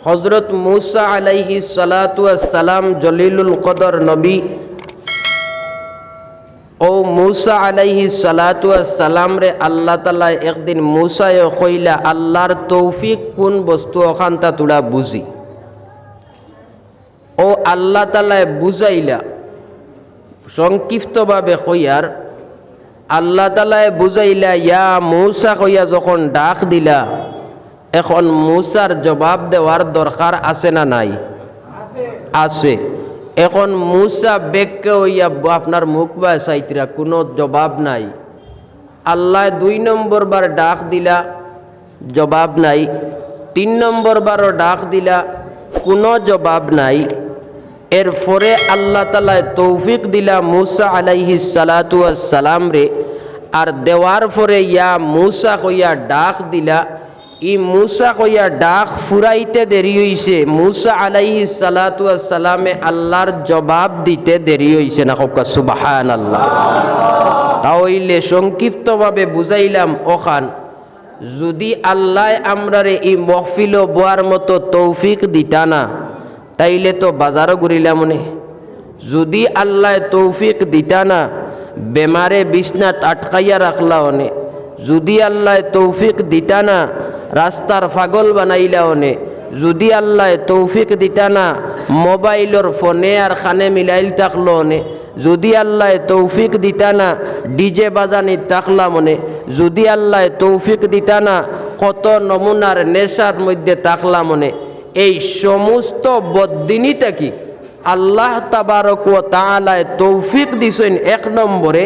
হযরত মূসা আলাইহিস সালাতু ওয়াস সালাম জলিলুল কদর নবী। ও মূসা আলাইহিস সালাতু ওয়াস সালাম রে আল্লাহ তাআলা একদিন মূসায়ে কইলা আল্লাহর তৌফিক কোন বস্তু ওখানটা তোরা বুঝি। ও আল্লাহ তাআলা বুঝাইলা সংক্ষিপ্তভাবে কইয়ার আল্লাহ তাআলা বুঝাইলা ইয়া মূসা কইয়া যখন ডাক দিলা, এখন মূসার জবাব দেওয়ার দরকার আছে না নাই? আছে। এখন মূসা বেগকে হইয়া আপনার মুখ বাসাইতরা, কোনো জবাব নাই। আল্লাহ 2 নম্বর বার ডাক দিলা, জবাব নাই। 3 নম্বর বারও ডাক দিলা, কোনো জবাব নাই। এরপরে আল্লাহ তাআলা তৌফিক দিলা মূসা আলাইহিস সালাতু ওয়াস সালাম রে, আর দেওয়ার পরে ইয়া মূসা কইয়া ডাক দিলা। ই মূসা কইয়া ডাক ফুরাইতে দেরি হইছে, মূসা আলাইহিস সালাতু ওয়াস সালামে আল্লাহর জবাব দিতে দেরি হইছে না? কওকা সুবহানাল্লাহ। তাহলে সংক্ষিপ্তভাবে বুঝাইলাম ওখান, যদি আল্লাহ আমরারে এই মহফিল বোয়ার মতো তৌফিক দিতা না, তাইলে তো বাজারও ঘুরিলাম নে। যদি আল্লাহ তৌফিক দিতা না, বেমারে বিছনাত আটকাইয়া রাখলা অনে। যদি আল্লাহ তৌফিক দিতা না, রাস্তার পাগল বানাইলা অনে। যদি আল্লাহ তৌফিক দিতা না, মোবাইলর ফোনে আর খানে মিলাইল থাকলো অনে। যদি আল্লাহ তৌফিক দিতা না, ডিজে বাজানি থাকলা মনে। যদি আল্লাহ তৌফিক দিতা না, কত নমুনার নেশার মধ্যে থাকলা মনে। এই সমস্ত বদ্দিনীটা কি আল্লাহ তাবারক ওয়া তাআলা তৌফিক দিছেন 1 নম্বরে।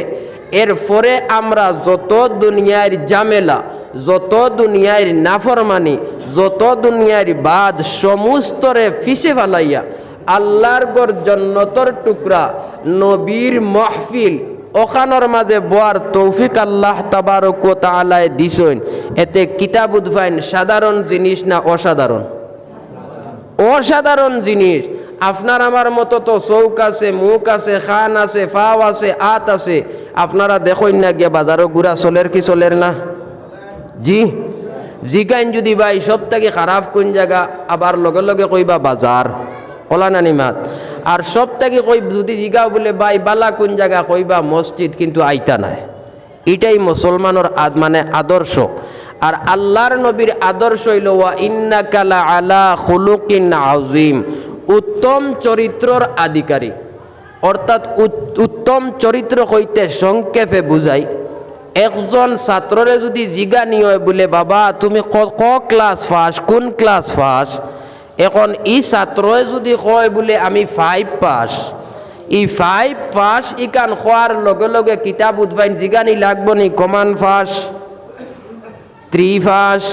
এরপরে আমরা যত দুনিয়ার ঝামেলা, যত দুনিয়ার নাফরমানি, যত দুনিয়ার বাদ সমস্তরে ফিসে ফেলাইয়া আল্লাহর ঘর জান্নাতের টুকরা নবীর মাহফিল ওখানোর মাঝে বোয়ার তৌফিক আল্লাহ তাবারক ওয়া তাআলা দিছেন। এতে কিতাব উদ্ভাইন সাধারণ জিনিস না অসাধারণ? অসাধারণ জিনিস। আপনার আমার মতো তো চৌক আছে, মুখ আছে, খান আছে, ফাও আছে, আত আছে। আপনারা দেখুন না গিয়ে বাজারও ঘুরা চলের কি চলের না? জি জিগাইন যদি ভাই সব থেকে খারাপ কোন জায়গা, আবার লগে লগে কইবা বাজার, কলা নানি মাত। আর সব থেকে কই যদি জিগাও বলে ভাই বালা কোন জায়গা, কইবা মসজিদ, কিন্তু আইতা নাই। এটাই মুসলমানের মানে আদর্শ। আর আল্লাহর নবীর আদর্শ হইল ওয়া ইন্নাকা লা আলা খুলুকিন আযীম, উত্তম চরিত্রর আধিকারী। অর্থাৎ উত্তম চরিত্র হইতে সংক্ষেপে বুঝাই, একজন ছাত্ররে যদি জিগা নিয়ে হয় বলে বাবা তুমি ক ক্লাস ফার্স্ট, কোন ক্লাস ফার্স্ট, এখন ই ছাত্রয়ে যদি কয় বলে আমি 5 পাস, ই 5 পাস ইকান খোয়ার লগে লগে কিতাব উদ্ভাইন জিগানি লাগবো নি কমান ফার্স্ট, 3 ফার্স্ট,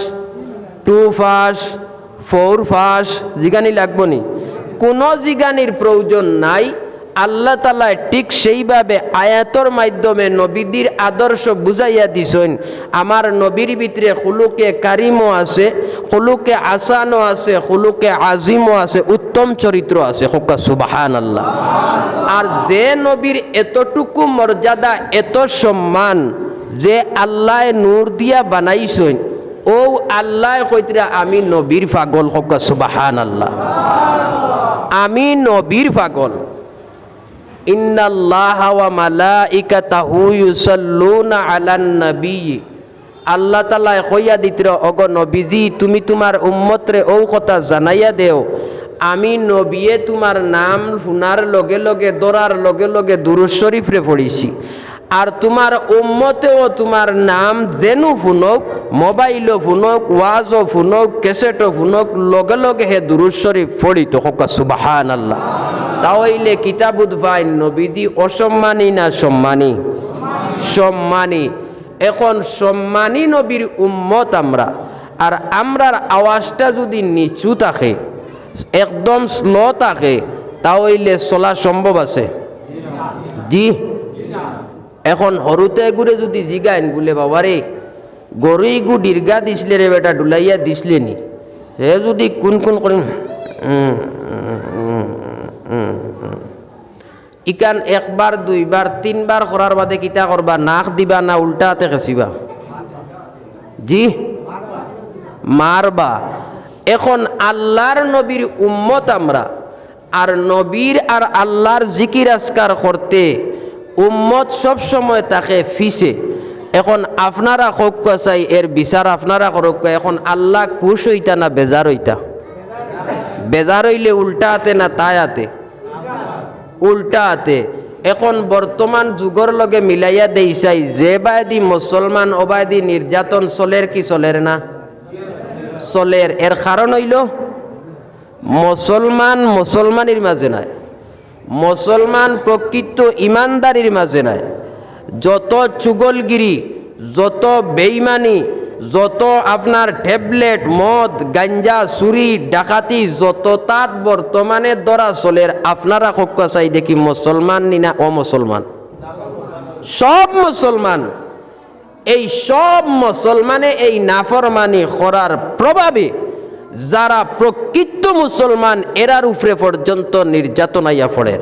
2 ফার্স্ট, 4 ফার্স্ট জিগানি লাগবো নি? কোনো জিগানির প্রয়োজন নাই। আল্লাহ তাআলা ঠিক সেইভাবে আয়াতর মাধ্যমে নবীদের আদর্শ বুঝাইয়া দিছেন। আমার নবীর ভিতরে খুলুকে কারিমও আছে, খুলুকে আসানও আছে, খুলুকে আজিমও আছে, উত্তম চরিত্র আছে। হোক সুবহানাল্লাহ। আর যে নবীর এতটুকু মর্যাদা, এত সম্মান, যে আল্লাহ নূর দিয়া বানাইছেন, ও আল্লাহ কইতরা আমি নবীর পাগল। হোক সুবহানাল্লাহ। আমি নবীর পাগল। ইন্নাল্লাহা ওয়া মালাইকাতাহু ইউসাল্লুনা আলান নবী। আল্লাহ তাআলা কইয়া দিতরা ওগো নবীজি তুমি তোমার উম্মতরে ও কথা জানাইয়া দেও, আমি নবিয়ে তোমার নাম শুনার লগে লগে দরার লগে লগে দুরূদ শরীফ রে পড়িছি। আর তোমার উম্মতেও তোমার নাম যেনু শুনক, মোবাইলও শুনক, ওয়াজও শুনক, ক্যাসেটও শুনক, লগে লগে হে দুরূদ শরীফ পড়িত। হোক সুবহানাল্লাহ। তাহলে কিতাব উদ্ভাইন নবীজি অসম্মানী না সম্মানী? সম্মানী। এখন সম্মানী নবীর উম্মত আমরা, আর আমরার আওয়াজটা যদি নিচু থাকে, একদম স্লো থাকে, তাহলে চলা সম্ভব আছে? জি। এখন হরুতে গুড়ে যদি জিগাইন বলে বাবারে গরুই গু দীর্ঘা দিসলে রে বেটা ডুলাইয়া দিসলে নি, সে যদি কোন কোন করেন ইকান 1 বার 2 বার 3 বার করার বাদে কিতা করবা? নাক দিবা না উল্টা হাতে খেসিবা? জি মারবা। এখন আল্লাহর নবীর উম্মত আমরা, আর নবীর আর আল্লাহর জিকির আজকার করতে উম্মত সব সময় তাকে ফিসে। এখন আপনারা কক্ষ চাই এর বিচার আপনারা করক। এখন আল্লাহ খুশ হইতা না বেজার হইতা? বেজার হইলে উল্টা হাতে না তাই হাতে? উল্টা হাতে। এখন বর্তমান যুগর লগে মিলাইয়া দেই চাই, যে বায়দি মুসলমান ওবায়দি নির্যাতন চলের কি চলের না? চলের। এর কারণ হইল মুসলমানের মাঝে নাই, মুসলমান প্রকৃত ইমানদারির মাঝে নাই। যত চুগলগিরি, যত বেইমানি, যত আপনার ট্যাবলেট, মদ, গাঞ্জা, চুরি, ডাকাতি, যত তাত বর্তমানে ধরা চলের, আপনারা কক্ষ চাই দেখি মুসলমান না অমুসলমান? সব মুসলমান। এই সব মুসলমানে এই নাফরমানি করার প্রভাবে যারা প্রকৃত মুসলমান এরার উপরে পর্যন্ত নির্যাতন আইয়া পড়ে।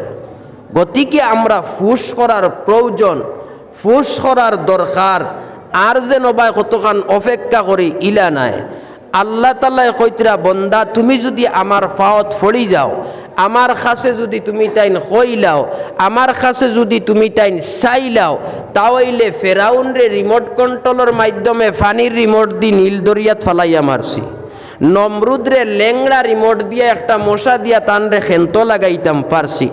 গতিকে আমরা ফুস করার প্রয়োজন, ফুস করার দরকার। আর যেন ভাই কতক্ষণ অপেক্ষা করি ইলা নাই। আল্লাহ তাআলা কইতরা, বন্দা তুমি যদি আমার ফাওত ফড়ি যাও, আমার কাছে যদি তুমি তাইন কইলাও, আমার কাছে যদি তুমি তাইন চাইলাও, তাহলে ফেরাউনরে রিমোট কন্ট্রোলের মাধ্যমে ফানির রিমোট দি নীল দরিয়াত ফালাইয়া মারছি। নমরুদরে লেংড়া রিমোট দিয়ে একটা মশা দিয়া তানরে খেন্ত লাগাইতাম পারছি।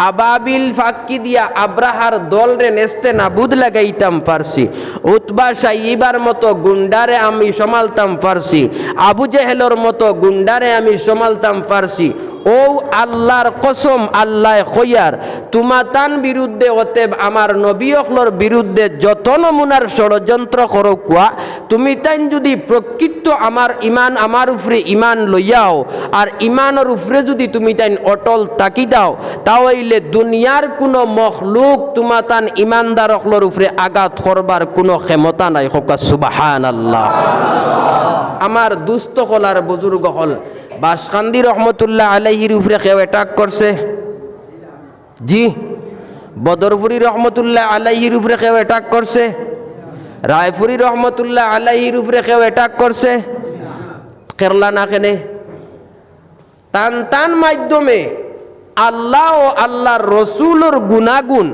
আবাবিল ফাক্কি দিয়া আব্রাহার দলরে নেস্তে নাবুদ লাগাইতাম পারছি। উতবা সাইবার মতো গুন্ডারে আমি সমালতাম পারছি। আবু জেহেলর মতো গুন্ডারে আমি সমালতাম পারছি। ও আল্লাহর কসম, আল্লাহ খয়ার তুমাতান বিরুদ্ধে অতএব আমার নবী অখলর বিরুদ্ধে যত নমুনার ষড়যন্ত্র করো কুয়া, তুমি তাইন যদি প্রকৃত আমার ইমান আমার উপরে ইমান লইয়াও, আর ইমানের উপরে যদি তুমি তাইন অটল তাকি দাও, তাহলে দুনিয়ার কোনো মখলুক তুমাতান ইমানদার অখলর উপরে আঘাত করবার কোনো ক্ষমতা নাই। হোক সুবহানাল্লাহ। আমার দুস্থ হলার বুজুর্গ হল বাসকান্দি রহমতুল্লাহ আলাইহির উপরে কেউ অ্যাটাক করছে? জি। বদরপুরি রহমতুল্লাহ আলাইহির উপরে কেউ অ্যাটাক করছে? রায়পুরি রহমতুল্লাহ আলাইহির উপরে কেউ অ্যাটাক করছে? কেরলা না কেনে? টান টান মাধ্যমে আল্লাহ ও আল্লাহর রসুলের গুণাগুণ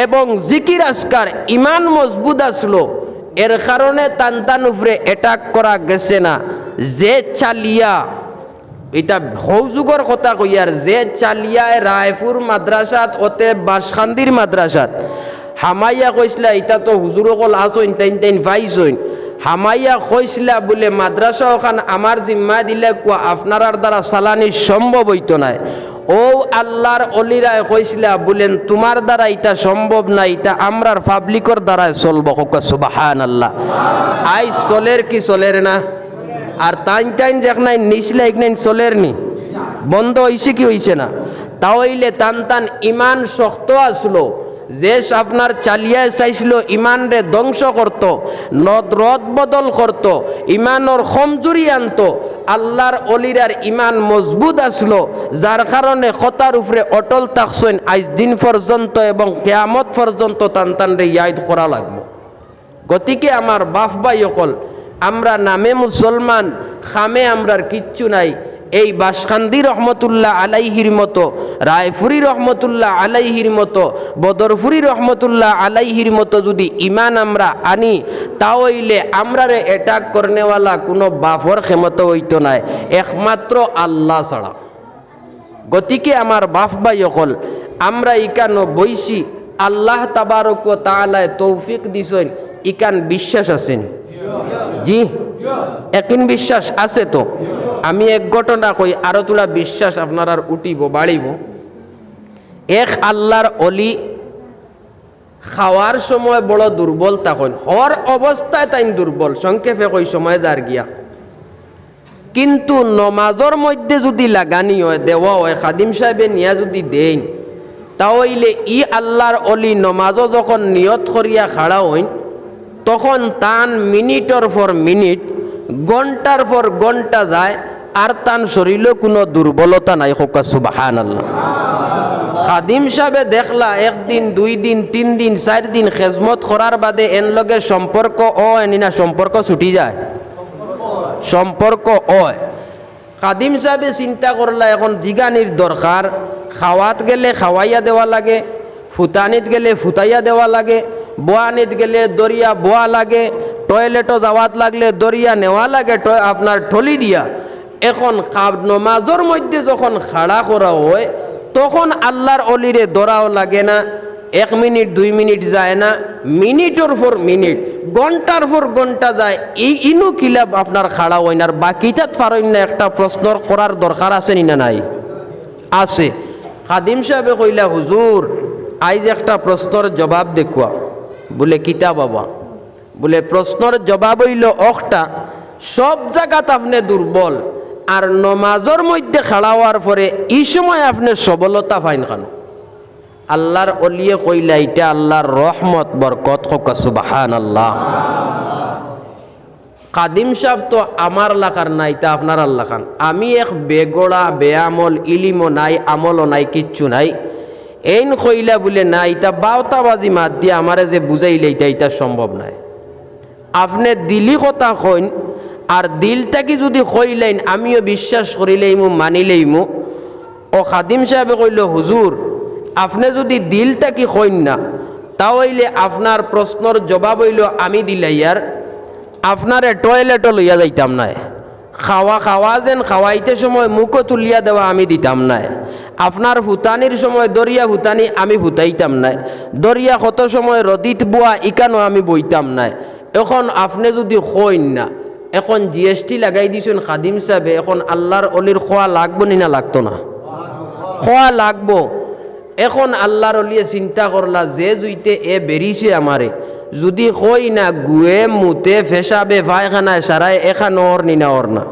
এবং জিকির আজকার ইমান মজবুত আসলো, এর কারণে টান টান উপরে অ্যাটাক করা গেছে না। যে চালিয়া, এটা হৌযুগর কথা কইয়ার, যে চালিয়ায় রায়পুর মাদ্রাসাত ওতে বাসখান্দির মাদ্রাসাত হামাইয়া কইসলা, এটা তো হুজুর কল আসইন তাইন তাইন ভাইসইন, হামাইয়া কইসলা বলে মাদ্রাসা ওখান আমার জিম্মা দিলে কুয়া আপনার দ্বারা চালানি সম্ভব হইতো নাই। ও আল্লাহর অলিরায় কইসলা বলেন তোমার দ্বারা এটা সম্ভব না, এটা আমরার পাবলিকর দ্বারায় চলব। সুবহানাল্লাহ। আই চলের কি চলের না? আর টাইন টাইন যেখানে নিচলে এখানে চলের নি, বন্ধ হয়েছে কি হয়েছে না? তাহলে টান টান ইমান শক্ত আসলো, যে আপনার চালিয়ে চাইছিল ইমান রে ধ্বংস করত, রদ বদল করত, ইমানর কমজোরি আনত, আল্লাহর অলিরার ইমান মজবুত আসলো, যার কারণে খতার উপরে অটল থাকছেন আজ দিন পর্যন্ত এবং কিয়ামত পর্যন্ত টান টান রে ইয়াদ করা লাগবে। গতিকে আমার বাপ ভাই অকল, আমরা নামে মুসলমান, খামে আমরার কিচ্ছু নাই। এই বাসখান্দি রহমতুল্লাহ আলাইহির মতো, রায়পুরি রহমতুল্লাহ আলাইহির মতো, বদরপুরি রহমতুল্লাহ আলাইহির মতো যদি ইমান আমরা আনি, তাহলে আমরারে অ্যাটাক করনেওয়ালা কোনো বাফর ক্ষমতা হইতো নাই, একমাত্র আল্লাহ ছাড়া। গতিকে আমার বাপ ভাই অকল, আমরা ইকান বইছি, আল্লাহ তাবারক ওয়া তাআলা তৌফিক দিছেন, ইকান বিশ্বাস আছেন? জি, একিন বিশ্বাস আছে তো? আমি এক ঘটনা কই, আরো তোলা বিশ্বাস আপনার আর উঠিব বাড়িব। এক আল্লাহর অলি খাওয়ার সময় বড় দুর্বল, তখন হর অবস্থায় তাই দুর্বল, সংক্ষেপে কই সময় যার গিয়া, কিন্তু নমাজর মধ্যে যদি লাগানি হয়, দেওয়া হয়, খাদিম সাহেবে নিয়া যদি দেন, তাহলে ই আল্লাহর অলি নমাজও যখন নিয়ত করিয়া খাড়া হইন, তখন তান মিনিটর পর মিনিট, ঘন্টার পর ঘন্টা যায়, আর তান শরীরে কোনো দুর্বলতা নাই। হোক সুবহানাল্লাহ। খাদিম সাহেবে দেখলা একদিন, 2 দিন, 3 দিন, 4 দিন খেজমত করার বাদে এন লগে সম্পর্ক হয় না, সম্পর্ক ছুটি যায়, সম্পর্ক হয়। খাদিম সাহেবে চিন্তা করলা এখন দিগানির দরকার, খাওয়াত গেলে খাওয়াইয়া দেওয়া লাগে, ফুতানিত গেলে ফুতাইয়া দেওয়া লাগে, বোয়ানিত গেলে দরিয়া বোয়া লাগে, টয়লেটও যাওয়াত লাগলে দরিয়া নেওয়া লাগে আপনার ঠলি দিয়া। এখন নমাজের মধ্যে যখন খাড়া করা হয় তখন আল্লাহর অলিরে দরাও লাগে না, 1 মিনিট 2 মিনিট যায় না, মিনিটের পর মিনিট, ঘন্টার পর ঘন্টা যায়। এই ইনু কিলাব আপনার খাড়া হয় না, আর বাকিটাত পারেন না। একটা প্রশ্ন করার দরকার আছে নি না নাই? আছে। খাদিম সাহেবে কইলা, হুজুর আইজ একটা প্রশ্নের জবাব দেখুয়া। বলে কিতা বাবা? বলে প্রশ্নের জবাব হইল একটা, সব জায়গাত আপনি দুর্বল, আর নমাজের মধ্যে খাড়া হওয়ার পরে এই সময় আপনি সবলতা পাইন কেন? আল্লাহর অলিয়ে কইলা, এটা আল্লাহর রহমত বরকত, হোক সুবহানাল্লাহ। কাদিম সাহেব তো আমার লাখার নাই, তা আপনার আল্লাহ খান। আমি এক বেগড়া বেআমল, ইলিমও নাই, আমলও নাই, কিচ্ছু নাই। এইন কইলা বলে না, এটা বাউতাবাজি মাত দিয়ে আমারে যে বুঝাইলে এটা সম্ভব নাই। আপনি দিলি কথা কইন, আর দিলটাকে যদি কইলেন আমিও বিশ্বাস করিলেইমু, মানিলেইমু। ও খাদিম সাহেবে কইল, হুজুর আপনি যদি দিলটাকে কইন না, তাহলে আপনার প্রশ্নের জবাব হইল আমি দিলাইয়ার আপনারে টয়লেটও লইয়া যাইতাম নাই, খাওয়া যেন খাওয়াইতে সময় মুখও তুলিয়া দেওয়া আমি দিতাম নাই, আপনার ফুতানির সময় দরিয়া ফুতানি আমি ফুটাইতাম নাই, দরিয়া কত সময় রদিত বুয়া ইকানো আমি বইতাম নাই। এখন আপনি যদি কইন না, এখন জিএসটি লাগাই দিছেন খাদিম সাহেবে, এখন আল্লাহর অলির খোয়া লাগবো নি না লাগতো না? খোয়া লাগবো। এখন আল্লাহর অলিয়ে চিন্তা করলা, যে জুইতে এ বেরিছে আমারে, যদি কই না গুয়ে মুতে ফেসাবে পায়খানায় সারায় এখান ওর নিনা ওর না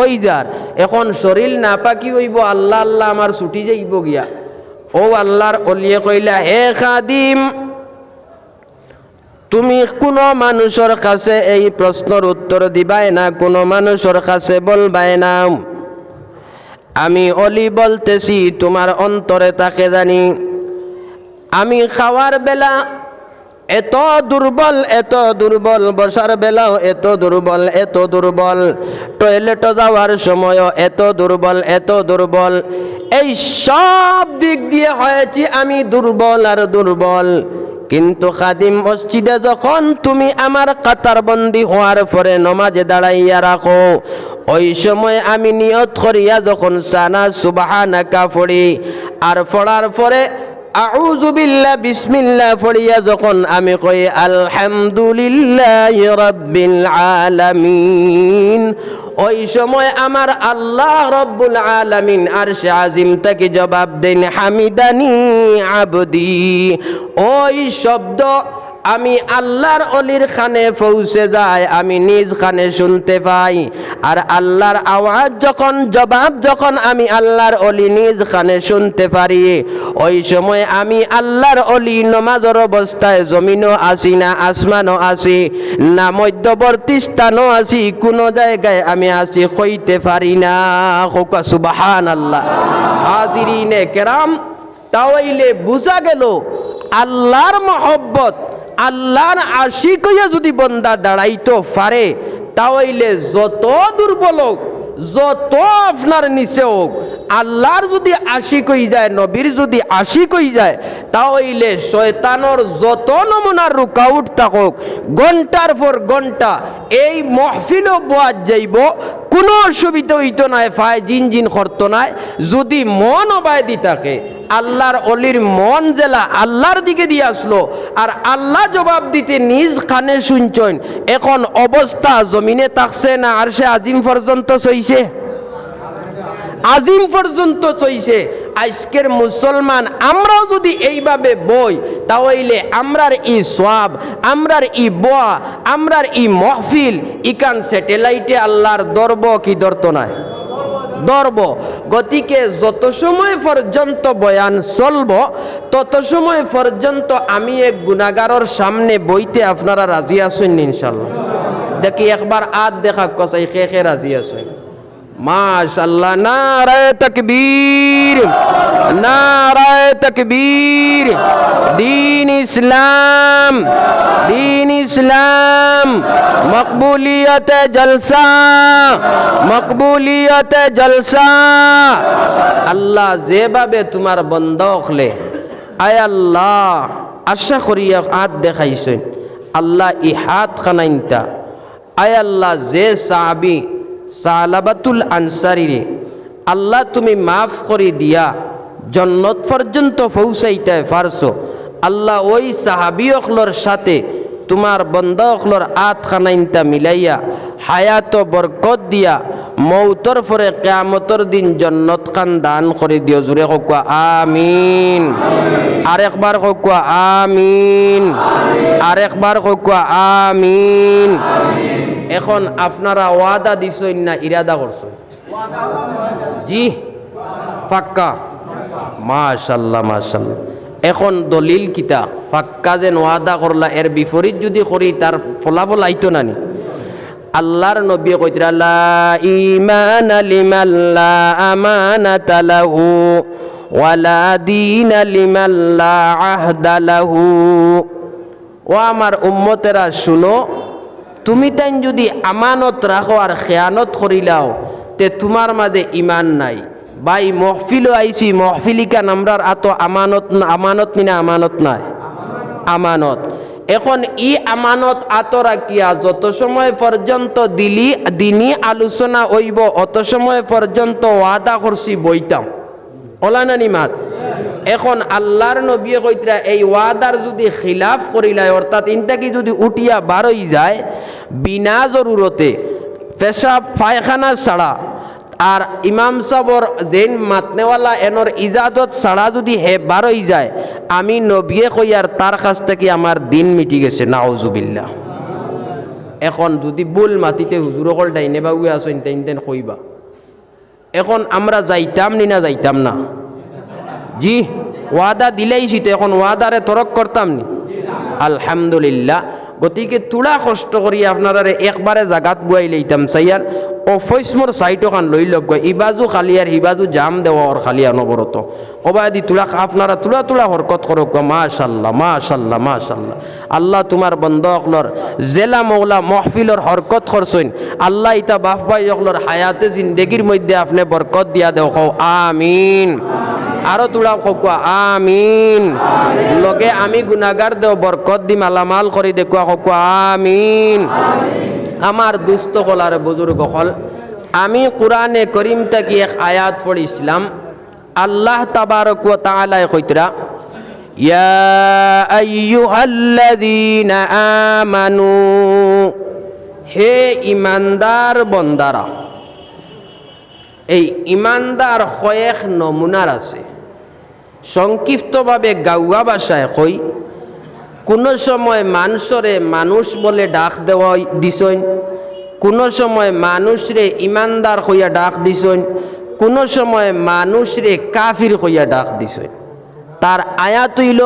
ওই যার, এখন শরীর না পাকি হইব, আল্লাহ আল্লাহ আমার ছুটি যাইব গিয়া। ও আল্লাহর অলিয়ে কইলা, হে খাদিম তুমি কোনো মানুষের কাছে এই প্রশ্নের উত্তর দিবাই না, কোনো মানুষের কাছে বলবাই না। আমি অলি বলতেছি, তোমার অন্তরে তাকে জানি। আমি খাওয়ার বেলা এত দুর্বল, এত দুর্বল, বসার বেলাও এত দুর্বল, এত দুর্বল, টয়লেটে যাওয়ার সময়ও এত দুর্বল, এত দুর্বল, এই সব দিক দিয়ে হয়েছি আমি দুর্বল আর দুর্বল। কিন্তু খাদিম মসজিদে যখন তুমি আমার কাতারবন্দি হওয়ার পরে নমাজে দাঁড়াইয়া রাখো, ওই সময় আমি নিয়ত করিয়া যখন সানা সুবহানাকা পড়ি, আর পড়ার পরে আউযু বিল্লাহ বিসমিল্লাহ পড়িয়া যখন আমি কই আলহামদুলিল্লাহি রাব্বিল আলামিন, ওই সময় আমার আল্লাহ রব্বুল আলামিন আরশে আজিম থেকে জবাব দেন হামিদানি আবদি। ওই শব্দ আমি আল্লাহর অলির খানে পৌঁছে যায়, আমি নিজ খানে শুনতে পাই। আর আল্লাহর আওয়াজ যখন, জবাব যখন আমি আল্লাহর অলি নিজ খানে শুনতে পারি, ওই সময় আমি আল্লাহর অলি নমাজের অবস্থায় জমিনও আসি না, আসমানও আসি না, মধ্যবর্তী স্থানও আসি, কোনো জায়গায় আমি আসি কইতে পারি না। সুবহানাল্লাহ। হাজিরিনে কেরাম, তাহলে বুঝা গেল আল্লাহর মহব্বত, আল্লাহর আশিক হইয়া যদি বন্দা দাঁড়াইতে পারে, তাহলে যত দুর্বল হোক, যত আপনার নিচে হোক, আল্লাহর যদি আশিক হয়ে যায়, নবীর যদি আশিক হয়ে যায়, তাহলে শয়তানোর যত নমুনার রুকাউট থাকুক, ঘন্টার পর ঘন্টা এই মহফিলও বাদ যাইব, কোনো অসুবিধা হইতো নাই, ফায় জিন জিন করতো নাই, যদি মন অবায়দি থাকে। আল্লাহর অলির মন জেলা আল্লাহর দিকে দিয়ে আসলো, আর আল্লাহ জবাব দিতে নিজ কানে শুনছেন। এখন অবস্থা জমিনে থাকছে না, আরশে আজিম পর্যন্ত চইছে, আজিম পর্যন্ত চইছে। আজকের মুসলমান আমরাও যদি এইভাবে বই, তাহলে আমরার ই সওয়াব, আমরার ই বোয়া, আমরার ই মহফিল ইকান স্যাটেলাইটে আল্লাহর দরব কি ধরতো না? ধরব। গতিকে যত সময় পর্যন্ত বয়ান চলব, তত সময় পর্যন্ত আমি এক গুনাহগারের সামনে বইতে আপনারা রাজি আছেন ইনশাআল্লাহ? দেখি একবার আদ দেখা কসাই, কে কে রাজি আছেন? মাশাআল্লাহ, নারায়ে তাকবীর, নারায়ে তাকবীর। দীন ইসলাম, দীন ইসলাম, মকবুলিয়তে জলসা, মকবুলিয়তে জলসা। আল্লাহ যেভাবে তোমার বন্ধ হলে, আয় আল্লাহ আশা করি হাত দেখাইছেন, আল্লাহ ই হাত খানাইনতা আয় আল্লাহ যে সাহাবী সালাবাতুল আনসারীরে আল্লাহ তুমি মাফ করে দিয়া জন্নত পর্যন্ত পৌঁছাইতে পারছো, আল্লাহ ওই সাহাবী অখলর সাথে তোমার বন্ধা অখলর হাত খানাইনতা মিলাইয়া হায়াত বরকত দিয়া মৌতর পরে কিয়ামতর দিন জন্নত খান দান করে দিও। জুড়ে কোয়া আমিন, আরেকবার কোয়া আমিন, আরেকবার কোয়া আমিন। এখন আপনারা ওয়াদা দিছেন না ইরাদা করছেন? জি পাক্কা, মাশাআল্লাহ মাশাআল্লাহ। এখন দলিল কিতা পাক্কা যেন ওয়াদা করলা, এর বিপরীত যদি করি তার ফলাফল আইতো নানি? আল্লাহর নবী কইতরা লা ঈমানা লিমান লা আমানাতা লাহু ওয়ালা দীনা লিমান লা আহদা লাহু। ও আমার উম্মতেরা শুনো, তুমি তাই যদি আমানত রাখো আর খেয়ানত করিলাও তে তোমার মাঝে ইমান নাই। ভাই মহফিলও আইছি, মহফিলিকা নামরার আতো আমানত, আমানত নিনা আমানত নাই? আমানত। এখন ই আমানত আতো রাখিয়া যত সময় পর্যন্ত দিনী আলোচনা হইব অত সময় পর্যন্ত ওয়াদা করছি বইতাম, ওলানানি মাত। এখন আল্লাহর নবী কইতরা এই ওয়াদার যদি খিলাফ করিলাই, অর্থাৎ ইনটাকি যদি উঠিয়া বারই যায় বিনা জরুরতে পেশাব পায়খানা ছাড়া আর ইমাম সাহর যেন মাতনেওয়ালা এনর ইজাজত ছাড়া যদি হে বারই যায়, আমি নবিয়ে কইয়ার তার কাছ থেকে আমার দিন মিটি গেছে, নাউজুবিল্লাহ। এখন যদি বুল মাতিতে হুজুর অকল ডাইনে বাবু আসেন তেন কইবা, এখন আমরা যাইতাম নি না যাইতাম না? জি ওয়াদা দিলেইছি তো, এখন ওয়াদারে তরক করতাম নি? আলহামদুলিল্লাহ। গতিকে তুলা কষ্ট করি আপনারা একবারে জাগাত বুয়াই লইতাম চাইয়ার অফৈসমর সাইটো খান লই লগ গয়, ইবাজু খালি আর ইবাজু জাম দেওয়া ওর খালি অনবরত ওবাদি তুলা আপনারা তুলা তুলা হরকত করক। মাশাল্লাহ মাশাল্লাহ মাশাল্লাহ। আল্লাহ তোমার বন্ধ অকলর জেলা মৌলা মহফিলর হরকত করছেন, আল্লাহ ইতা বাপ ভাই অকলর হায়াতে জিন্দেগির মধ্যে আপনি বরকত দিয়া দেও, কও আমিন। আরো তুলা কোয়া আমিন। লগে আমি গুনাহগার দেও বরকত দি মালামাল করি দেখুয়া কোয়া আমিন। আমার দুস্থ হল আর বুজুর্গ হল, আমি কোরআনে করিম থেকে এক আয়াত পড়িছিলাম। আল্লাহ তাবারক ওয়া তাআলা কইতরা ইয়া আইয়ুহাল্লাযীনা আমানু, হে ইমানদার বন্দারা। এই ইমানদার কয়েক নমুনার আছে, সংক্ষিপ্তভাবে গাওয়া ভাষায় কই, কোন সময় মানুষরে মানুষ বলে ডাক দেওয়া দিছেন, কোন সময় মানুষরে ইমানদার হইয়া ডাক দিছেন, কোন সময় মানুষরে কাফির হইয়া ডাক দিছেন। তার আয়াত হইল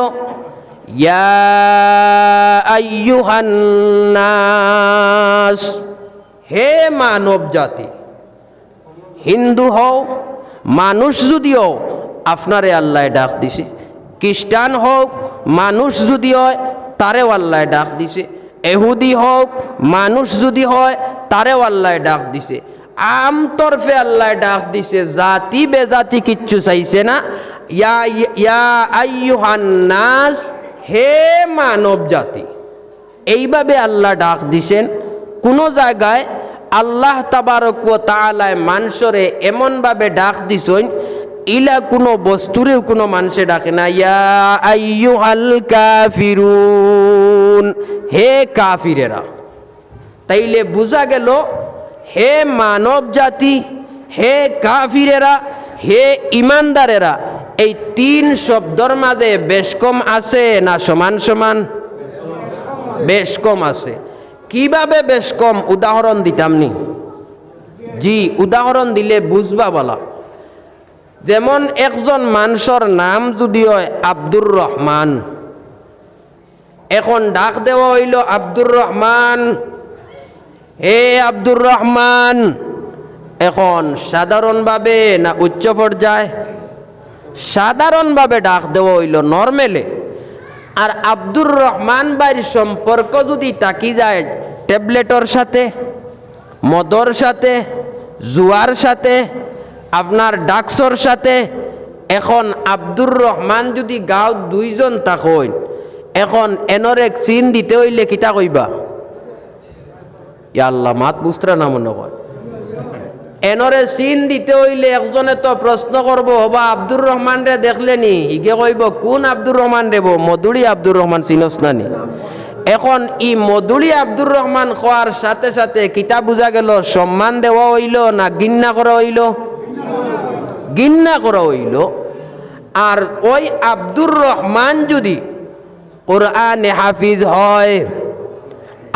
ইয়া আইয়ুহান নাস, হে মানব জাতি। হিন্দু হও, মানুষ যদিও আপনারে আল্লাহ ডাক দিছে, খ্রিস্টান হোক মানুষ যদি হয় তারেও আল্লাহ ডাক দিছে, এহুদি হোক মানুষ যদি হয় তারেও আল্লাহ ডাক দিছে। আমতরফে আল্লাহ ডাক দিছে, জাতি বেজাতি কিচ্ছু চাইছে না। ইয়া আইয়ুহান নাস, হে মানব জাতি, এইভাবে আল্লাহ ডাক দিছেন। কোন জায়গায় আল্লাহ তাবারক ওয়া তাআলা মানুষরে এমনভাবে ডাক দিছেন ইলা কোনো বস্তুরেও কোনো মানুষে ডাকে না। ইয়া আইয়ুহাল কাফিরুন, হে কাফিরেরা। তাইলে বোঝা গেল হে মানব জাতি, হে কাফিরেরা, হে ইমানদারেরা, এই তিন শব্দর মাঝে বেশ কম আছে না সমান সমান? বেশ কম আছে। কিভাবে বেশ কম উদাহরণ দিতাম নি? জি উদাহরণ দিলে বুঝবা বলা। যেমন একজন মানুষের নাম যদি হয় আব্দুর রহমান, এখন ডাক দেওয়া হইল আব্দুর রহমান, হে আব্দুর রহমান। এখন সাধারণভাবে না উচ্চ পর্যায়ে? সাধারণভাবে ডাক দেওয়া হইল নরমেলে। আর আব্দুর রহমান ভাইয়ের সম্পর্ক যদি তাকি যায় ট্যাবলেটর সাথে, মদর সাথে, জুয়ার সাথে, আপনার ডাকসর সাথে। এখন আব্দুর রহমান যদি গাঁও দুইজন থাকইন, এখন এনরে চিন দিতে হইলে কিতা কইবা? ইয়া আল্লাহ, মাত বুঝরা না মনে হয়। এনরে চিন দিতে হইলে একজনে তো প্রশ্ন করবো, হবা আব্দুর রহমান রে দেখলেনি? ইগে কইব কোন আব্দুর রহমান রেব? মধুরী আব্দুর রহমান চিনস নানি? এখন ই মধুরী আব্দুর রহমান খোয়ার সাথে সাথে কিতা বুঝা গেল? সম্মান দেওয়া হইল না গিন্না করা হইল? গিন্না করা হইল। আর ওই আব্দুর রহমান যদি কোরআনে হাফিজ হয়,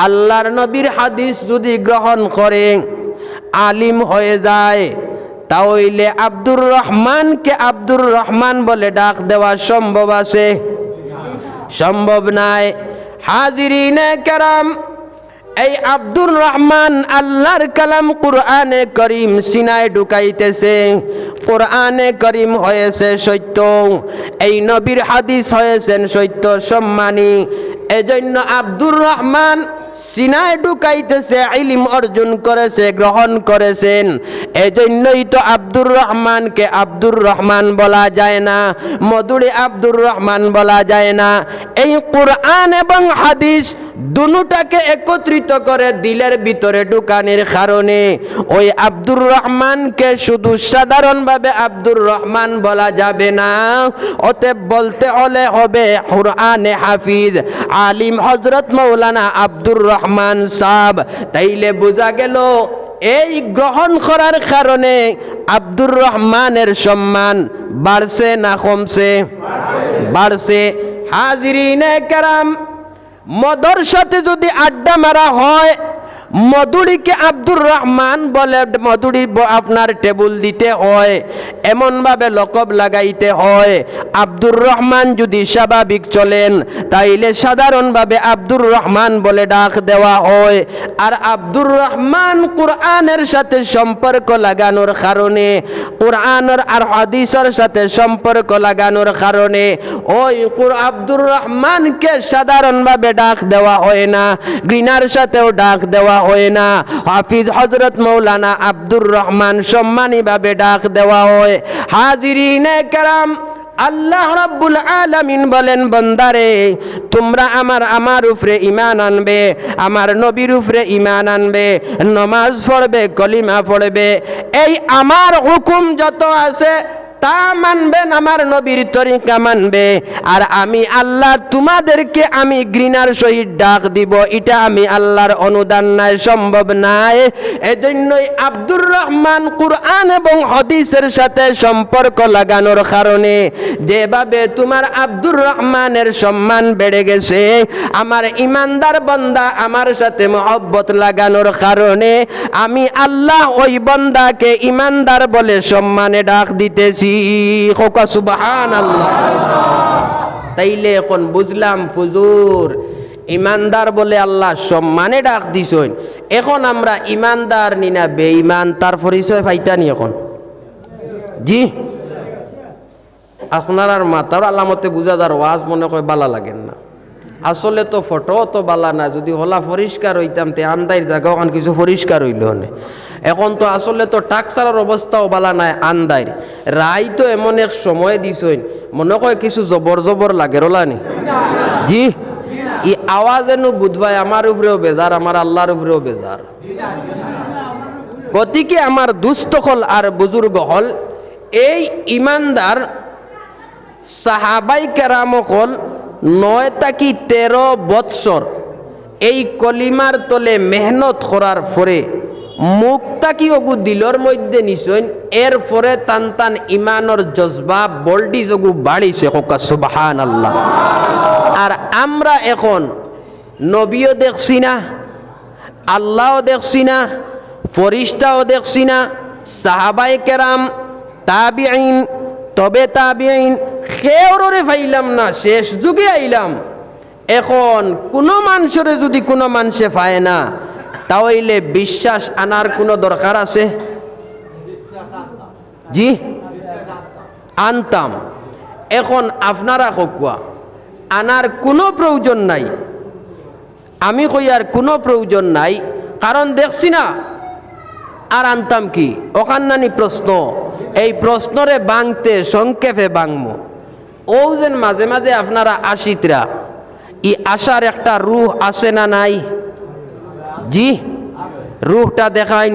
আল্লাহর নবীর হাদিস যদি গ্রহণ করে, আলিম হয়ে যায়, তাহলে আব্দুর রহমানকে আব্দুর রহমান বলে ডাক দেওয়া সম্ভব আছে? সম্ভব নাই। হাজিরিনে কেরাম, এই আব্দুর রহমান আল্লাহর কালাম কুরআনে করিম সিনায় ঢুকাইতেছে। কুরআনে করিম হয়েছে সত্য, এই নবীর হাদিস হয়েছেন সত্য সম্মানী। এজন্য আব্দুর রহমান সিনায় ঢুকাইতেছে, ইলম অর্জন করেছে, গ্রহণ করেছেন। এজন্যই তো আব্দুর রহমানকে আব্দুর রহমান বলা যায় না, মধুরী আব্দুর রহমান বলা যায় না। এই কুরআন এবং হাদিস দুটাকে একত্রিত করে দিলের ভিতরে ঢুকানোর কারণে ওই আব্দুর রহমানকে শুধু সাধারণভাবে আব্দুর রহমান বলা যাবে না। অতএব বলতে হলে হবে কুরআনে হাফিজ আলিম হযরত মাওলানা আব্দুর রহমান সাহেব। তাইলে বোঝা গেল এই গ্রহণ করার কারণে আব্দুর রহমানের সম্মান বাড়ছে না কমছে? বাড়ছে। হাজিরিনে কেরাম, মদর সাথে যদি আড্ডা মারা হয়, মধুরীকে আব্দুর রহমান বলে মধুরী আপনার টেবুল দিতে হয়, এমনভাবে লকব লাগাইতে হয়। আব্দুর রহমান যদি স্বাভাবিক চলেন, তাইলে সাধারণভাবে আব্দুর রহমান বলে ডাক দেওয়া হয়। আর আব্দুর রহমান কুরআনের সাথে সম্পর্ক লাগানোর কারণে, কুরআনের আর হাদিসের সাথে সম্পর্ক লাগানোর কারণে ওই আব্দুর রহমানকে সাধারণভাবে ডাক দেওয়া হয় না, ঘৃণার সাথেও ডাক দেওয়া হয় না। হাফিজ হযরত মাওলানা আব্দুর রহমান সম্মানী ভাবে ডাক দেওয়া হয়। হাজিরিনে কেরাম, আল্লাহ রাব্বুল আলামিন বলেন, বান্দারে তোমরা আমার উপরে ঈমান আনবে, আমার নবীর উপরে ঈমান আনবে, নামাজ পড়বে, কলিমা পড়বে, এই আমার হুকুম যত আছে তা মানবেন, আমার নবীর তরিকা মানবে। আর আমি আল্লাহ তোমাদেরকে আমি ঘৃণার সহিত ডাক দিব, এটা আমি আল্লাহর অনুদান নাই, সম্ভব নাই। এজন্যই আব্দুর রহমান কুরআন এবং হাদিসের সাথে সম্পর্ক লাগানোর কারণে যেভাবে তোমার আব্দুর রহমানের সম্মান বেড়ে গেছে, আমার ইমানদার বান্দা আমার সাথে মহব্বত লাগানোর কারণে আমি আল্লাহ ওই বান্দাকে ইমানদার বলে সম্মানে ডাক দিতেছি। সুবহানাল্লাহ। তাইলে এখন বুঝলাম ফুজুর ইমানদার বলে আল্লাহ সম্মানে ডাক দিছেন। এখন আমরা ইমানদার নিনা বেঈমান তার পরিচয় পাইতানি এখন? জি, আপনার আর মাথার আলামতে বুঝা যার ওয়াজ মনে হয় বালা লাগেন না। আসলে তো ফটো তো বালা না, যদি হলা পরিষ্কার হইতাম তে আন্দাইর জায়গা ওখান কিছু পরিষ্কার হইল না। এখন তো আসলে তো টাকসারার অবস্থাও বালা নাই, আন্দাইর রায় তো এমন এক সময় দিছেন মনে হয় কিছু জবর জবর লাগে রোলানি। জি, এই আওয়াজ এনু বুধবাই আমার উপরেও বেজার, আমার আল্লাহর উপরেও বেজার। গতিকে আমার দুস্থ হল আর বুজুর্গ হল, এই ইমানদার সাহাবাই কেরাম হল 9 থেকে 13 বৎসর এই কলিমার তলে মেহনত করার পরে মুখটা কি ওগু দিলর মধ্যে নিছেন, এর পরে টান টান ইমানের জজবা বল্ডি যোগু বাড়িছে। সুবহানাল্লাহ। আর আমরা এখন নবীও দেখছি না, আল্লাহও দেখছি না, ফরিস্তাও দেখছি না, সাহাবায়ে কেরাম, তাবিঈন, তবে তাবিঈন কেউরে পাইলাম না, শেষ যুগে আইলাম। এখন কোনো মানুষের যদি কোনো মানুষে পায় না, তাহলে বিশ্বাস আনার কোনো দরকার আছে? জি আনতাম। এখন আপনারা হকুয়া আনার কোনো প্রয়োজন নাই, আমি কইয়ার কোনো প্রয়োজন নাই, কারণ দেখছি না আর আনতাম কি ওখান্নানি প্রশ্ন, এই প্রশ্নরে বাংতে সংক্ষেপে বাংমো। ও যেন মাঝে মাঝে আপনারা আসিতরা, ই আশার একটা রুহ আছে না নাই? জি রুহটা দেখাইন।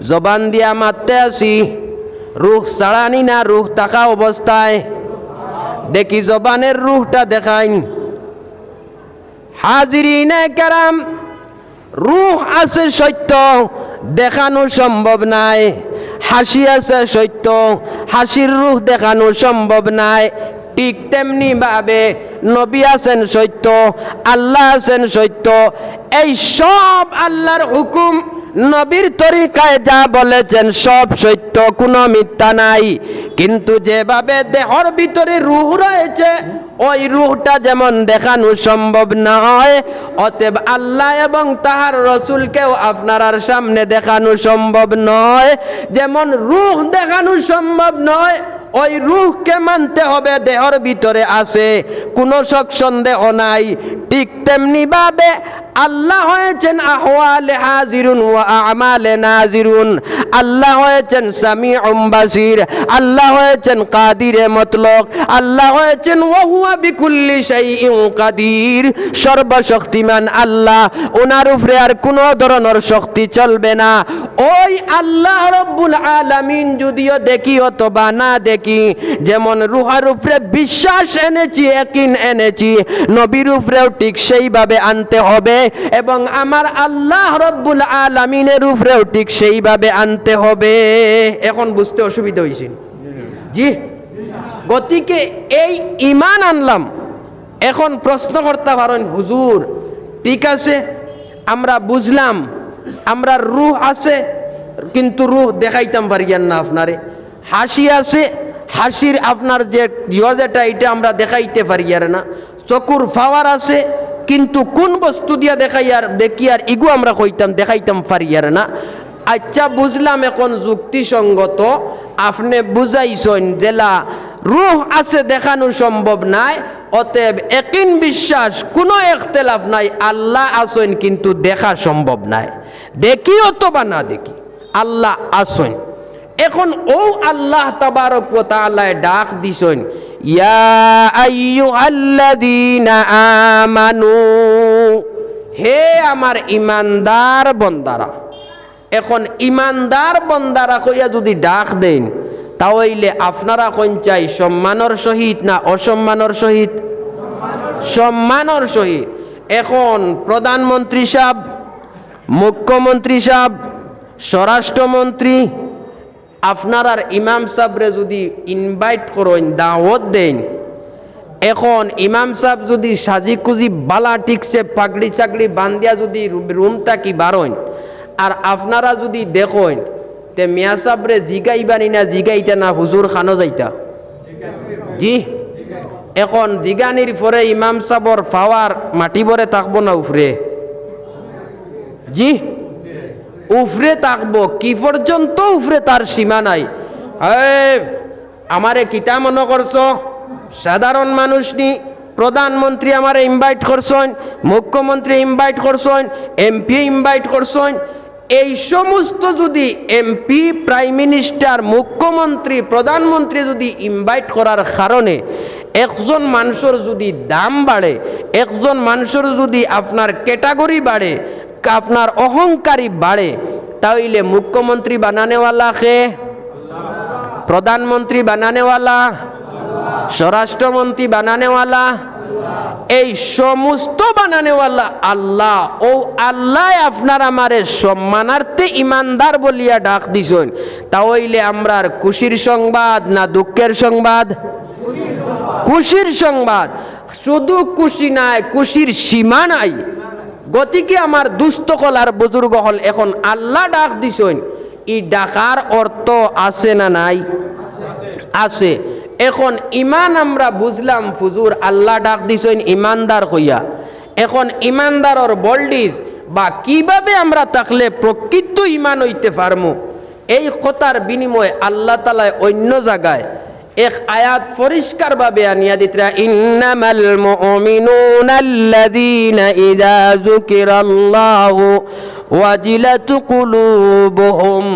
জবান দিয়া মারতে আসি, রুহ ছাড়ানি না রুহ থাকা অবস্থায়? দেখি জবানের রুহটা দেখাইন। হাজিরিনে কেরাম, রুহ আছে সত্য, দেখানো সম্ভব নাই। হাসি আছে সত্য, হাসির রুহ দেখানো সম্ভব নাই। ঠিক তেমনি ভাবে নবী আছেন সত্য, আল্লাহ আছেন সত্য। এই সব আল্লাহর হুকুম, নবীর তরিকায় যা বলেছেন সব সত্য, কোনো মিথ্যা নাই। কিন্তু যেভাবে দেহর ভিতরে রূহ রয়েছে, ওই রূহটা যেমন দেখানো সম্ভব নয়, অতএব আল্লাহ এবং তাহার রসুলকেও আপনার সামনে দেখানো সম্ভব নয়। যেমন রূহ দেখানো সম্ভব নয়, ওই রূহকে মানতে হবে, দেহর ভিতরে আছে, কোনো শক সন্দেহ নাই। ঠিক তেমনি ভাবে আল্লাহ হয়েছেন আহওয়ালে হাজিরুন ওয়া আমালে নাজিরুন। আল্লাহ হয়েছেন সামিউম বাসির, আল্লাহ হয়েছেন কাদিরে মতলক, আল্লাহ হয়েছেন ওয়া হুয়া বিকুল্লি শাইইন কাদির, সর্বশক্তিমান আল্লাহ। ওনার উপরে আর কোনো ধরনের শক্তি চলবে না। ওই আল্লাহ রব্বুল আলামিন যদিও দেখি অথবা না দেখি, যেমন রুহার উপরে বিশ্বাস এনেছি, ইয়াকিন এনেছি, নবীর উপরেও ঠিক সেইভাবে আনতে হবে, এবং আমার আল্লাহ রব্বুল আলামিনের উপরেও ঠিক সেইভাবে আনতে হবে। এখন বুঝতে অসুবিধা হয়েছে? জি গতিকে এই ঈমান আনলাম। এখন প্রশ্ন করতে পারেন, হুজুর ঠিক আছে আমরা বুঝলাম, আমরা রূহ আছে কিন্তু রূহ দেখাইতাম পারিয়ান না আপনারে। হাসি আছে, হাসির আপনার যে যেটা এটা আমরা দেখাইতে পারি আর না। চকুর পাওয়ার আছে, কিন্তু কোন বস্তু দিয়া দেখাই আর দেখি আর ইগু আমরা কইতাম দেখাইতাম পারি আর না। আচ্ছা বুঝলাম, এখন যুক্তিসঙ্গত আপনি বুঝাইছেন জেলা রূহ আছে দেখানো সম্ভব নাই, অতএব ইয়াকিন বিশ্বাস কোনো ইখতিলাফ নাই, আল্লাহ আছেন কিন্তু দেখা সম্ভব নাই। দেখি অথবা না দেখি আল্লাহ আছেন। এখন ও আল্লাহ তাবারক ওয়া তাআলা ডাক দিছেন, ইয়া আইয়ুহাল্লাযীনা আমানু, হে আমার ইমানদার বন্দারা। এখন ইমানদার বন্দারা কইয়া যদি ডাক দেন, তাহলে আপনারা কোন চাই, সম্মানের সহিত না অসম্মানের সহিত? সম্মানের সহিত। এখন প্রধানমন্ত্রী সাহেব, মুখ্যমন্ত্রী সাহেব, স্বরাষ্ট্রমন্ত্রী, আপনার আর ইমাম সাহেবরে যদি ইনভাইট করেন, দাওয়াত দেন, এখন ইমাম সাহেব যদি সাজি কুজি বালা ঠিকছে পাগড়ি চাকড়ি বান্ধিয়া যদি রুমটা কি বারোন, আর আপনারা যদি দেখেন তে মিয়া সাহেবরে জিগাইবানি না জিগাইটা না হুজুর খানো যাইতা? জি এখন জিগানির পরে ইমাম সাহেবর পাওয়ার মাটি ভরে থাকবো না উফরে? জি উফরে থাকবো। কি পর্যন্ত উফরে তার সীমা নাই। আমারে কিতা মনে করছো? সাধারণ মানুষ নি, প্রধানমন্ত্রী আমারে ইনভাইট করছেন, মুখ্যমন্ত্রী ইনভাইট করছেন, এমপি ইনভাইট করছেন। এই সমস্ত যদি এমপি, প্রাইম মিনিস্টার, মুখ্যমন্ত্রী, প্রধানমন্ত্রী যদি ইনভাইট করার কারণে একজন মানুষের যদি দাম বাড়ে, একজন মানুষের যদি আপনার ক্যাটাগরি বাড়ে, আপনার অহংকারী বাড়ে, তাহলে মুখ্যমন্ত্রী বানানেওয়ালা কে? প্রধানমন্ত্রী বানানেওয়ালা? স্বরাষ্ট্রমন্ত্রী বানানেওয়ালা? এই সমস্ত বানানেওয়ালা আল্লাহ। ও আল্লাহ আপনার আমারে সম্মানার্থে ইমানদার বলিয়া ডাক দিছেন। তাহলে আমরা খুশির সংবাদ না দুঃখের সংবাদ? খুশির সংবাদ। শুধু খুশি নাই, খুশির সীমা নাই। গতিকে আমার দুস্থ কলার বুজুর্গ হল, এখন আল্লাহ ডাক দিছেন, এই ডাকার অর্থ আছে না নাই? আছে। এখন ইমান আমরা বুঝলাম, ফুজুর আল্লাহ ডাক দিছেন ইমানদার হইয়া। এখন ইমানদারর বল্ডিজ বা কিভাবে আমরা থাকলে প্রকৃত ইমান হইতে পারমু, এই কথার বিনিময়ে আল্লাহ তাআলা অন্য জায়গায় এক আয়াত পরিষ্কারভাবে আনিয়া দিতরা, ইন্নামাল মুমিনুনা আল্লাযীনা ইযা যুকিরাল্লাহু ওয়াজিলাত কুলুবুহুম।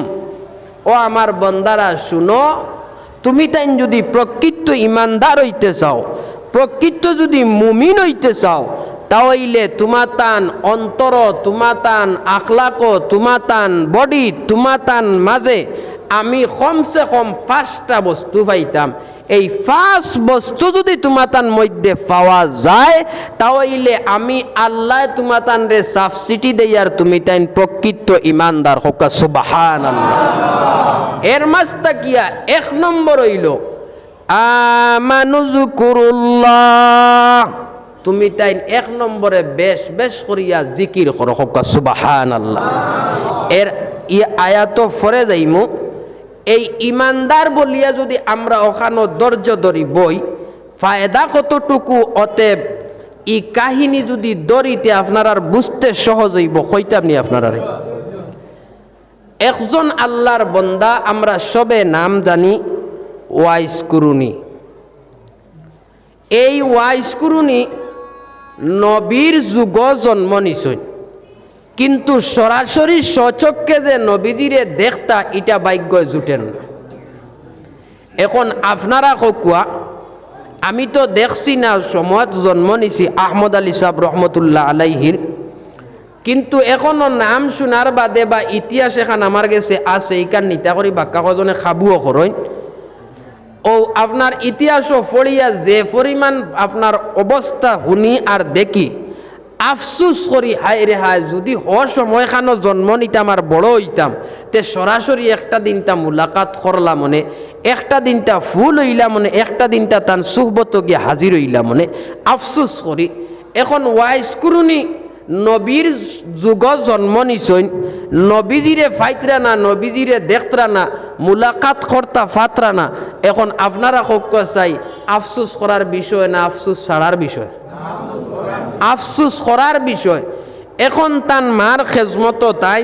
ও আমার বান্দারা শুনো, তুমি তাই যদি প্রকৃত ইমানদার হইতে চাও, প্রকৃত যদি মুমিন হইতে চাও, তাহলে তোমাতান অন্তর, তোমাতান আখলাক, তোমাতান বডি, তোমাতান মাঝে আমি কমসে কম 5টা বস্তু পাইতাম। এই 5 বস্তু যদি তোমাতান মধ্যে পাওয়া যায়, তাহলে আমি আল্লাহ তোমাতান রে সাবসিডি দেই আর তুমি তাই প্রকৃত ইমানদার হোক। সুবহানাল্লাহ। এর মাঝটা কিয়া 1 নম্বর হইল আমানুযকুরুল্লাহ। তুমি তাই 1 নম্বরে বেশ বেশ করিয়া জিকির করো হোক। সুবহানাল্লাহ। এর আয়াত পরে যাইমু। এই ইমানদার বলিয়া যদি আমরা ওখানো ধৈর্য ধরি বই, ফায়দা কতটুকু? অতএব ই কাহিনী যদি ধরিতে আপনার আর বুঝতে সহজ হইব, কইতাম নি আপনারা। একজন আল্লাহর বন্দা, আমরা সবে নাম জানি ওয়াইস কুরুনি। এই ওয়াইস কুরুনি নবীর যুগ জন্ম নিছই, কিন্তু সরাসরি স্বচক্ষে যে নবীজিরে দেখতা এটা ভাগ্য জুটেন না। এখন আপনারা কোয়া, আমি তো দেখছি না, সময়ত জন্ম নিছি আহমদ আলী সাহেব রহমতুল্লাহ আলাইহির, কিন্তু এখনো নাম শোনার বাদে বা ইতিহাস এখান আমার কাছে আছে, এইখান নিতা করি বাক্কা কজনে খাবুও করেন। ও আপনার ইতিহাসও পড়িয়া যে পরিমাণ আপনার অবস্থা শুনি আর দেখি আফসুস করি, হায় রে হায়, যদি সময় খানো জন্ম নিতাম আর বড় হইতাম, তে সরাসরি একটা দিনটা মুলাকাত করলাম মনে, একটা দিনটা ফুল হইলাম মনে, একটা দিনটা তার সুহবত গিয়ে হাজির হইলাম মনে, আফসুস করি। এখন ওয়াইস কুরুনি নবীর যুগ জন্ম নিছইন, নবীজিরে ফাইতরা না, নবীজিরে দেখতরা না, মুলাকাত করতা ফাতরা না। এখন আপনারা হোক চাই আফসুস করার বিষয় না আফসুস ছাড়ার বিষয়? আফসুস করার বিষয়। এখন তান মার খেজমত তাই,